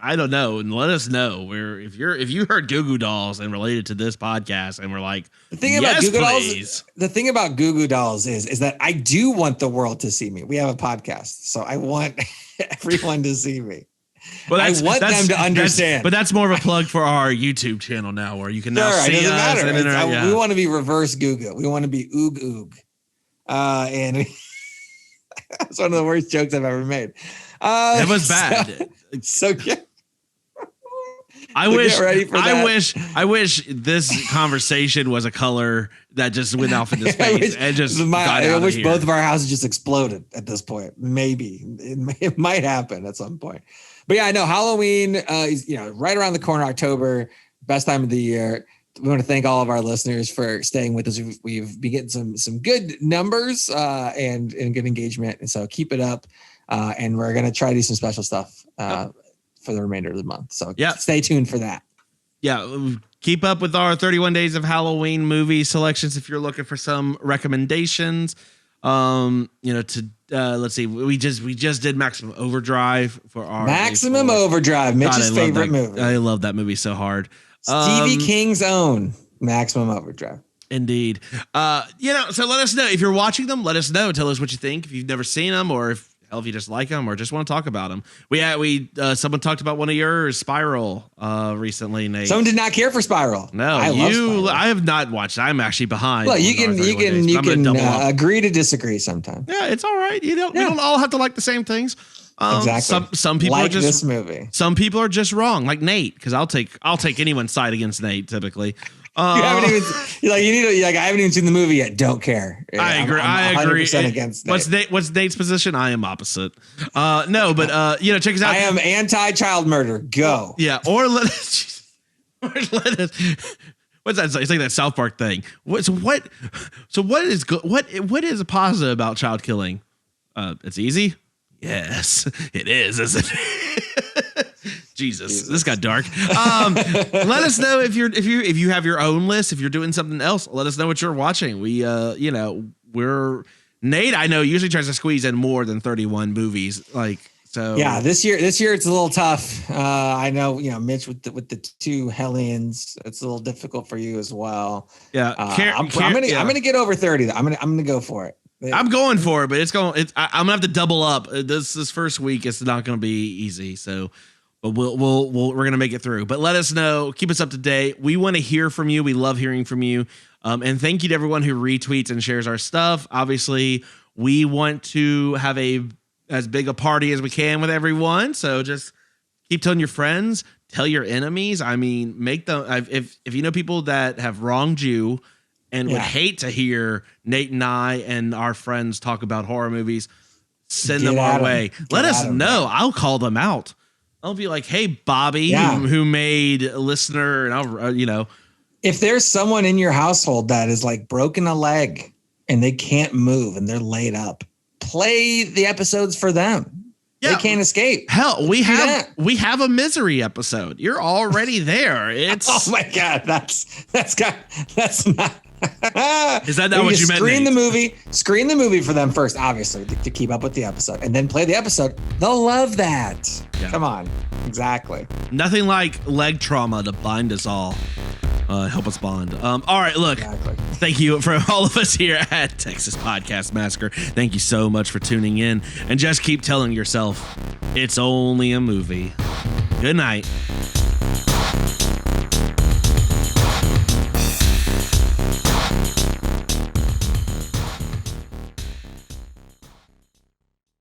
I don't know, and let us know. If you heard Goo Goo Dolls and related to this podcast, and we're like, the thing about Goo Goo Dolls, the thing about Goo Goo Dolls is that I do want the world to see me. We have a podcast, so I want everyone to see me. Well, I want them to understand. But that's more of a plug for our YouTube channel now, where you can now see it doesn't us. matter. We want to be reverse Goo Goo. We want to be Oog Oog. And that's one of the worst jokes I've ever made. It was bad. So yeah. I wish this conversation was a color that just went off into space and just I wish both of our houses just exploded at this point. Maybe it might happen at some point. But yeah, I know Halloween is right around the corner, October, best time of the year. We want to thank all of our listeners for staying with us. We've been getting some good numbers and good engagement. And so keep it up. And we're going to try to do some special stuff for the remainder of the month. So stay tuned for that. Yeah. Keep up with our 31 Days of Halloween movie selections if you're looking for some recommendations. Let's see. We just did Maximum Overdrive for our Maximum Overdrive, Mitch's favorite movie. I love that movie so hard. Stevie King's own Maximum Overdrive. Indeed. So let us know if you're watching them. Let us know. Tell us what you think. If you've never seen them, or if you just like them, or just want to talk about them. Someone talked about one of yours, Spiral, recently. Nate. Someone did not care for Spiral. No, I love Spiral. I have not watched it. I'm actually behind. Well, you can agree to disagree sometimes. Yeah, it's all right. We don't all have to like the same things. Exactly. Some people like are just this movie. Some people are just wrong, like Nate, because I'll take anyone's side against Nate typically. You haven't even I haven't even seen the movie yet. Don't care. I agree. I'm 100% against Nate. What's Nate's position? I am opposite. Check us out. I am anti-child murder. Go. Yeah, or let us. What's that? It's like that South Park thing. What is a positive about child killing? It's easy. Yes, it is, isn't it? Jesus, this got dark. Let us know if you have your own list. If you're doing something else, let us know what you're watching. Nate, I know, usually tries to squeeze in more than 31 movies. Yeah, this year it's a little tough. I know, Mitch with the two Hellions, it's a little difficult for you as well. Yeah, I'm gonna get over 30. I'm gonna go for it. I'm going for it, but I'm gonna have to double up. This first week, it's not gonna be easy. So, but we're gonna make it through. But let us know. Keep us up to date. We want to hear from you. We love hearing from you. And thank you to everyone who retweets and shares our stuff. Obviously, we want to have as big a party as we can with everyone. So just keep telling your friends, tell your enemies. I mean, make them. If you know people that have wronged you, and would hate to hear Nate and I and our friends talk about horror movies, send them our way. Let us know. I'll call them out. I'll be like, hey, Bobby, who made a listener, and I'll, if there's someone in your household that is like broken a leg and they can't move and they're laid up, play the episodes for them. They can't escape. Hell, we have a misery episode. You're already there. It's oh my God, that's not. Is that not what you meant? Screen the movie for them first, obviously, to keep up with the episode, and then play the episode. They'll love that. Yeah. Come on, exactly. Nothing like leg trauma to bind us all. Help us bond. All right, look. Exactly. Thank you for all of us here at Texas Podcast Massacre. Thank you so much for tuning in, and just keep telling yourself it's only a movie. Good night.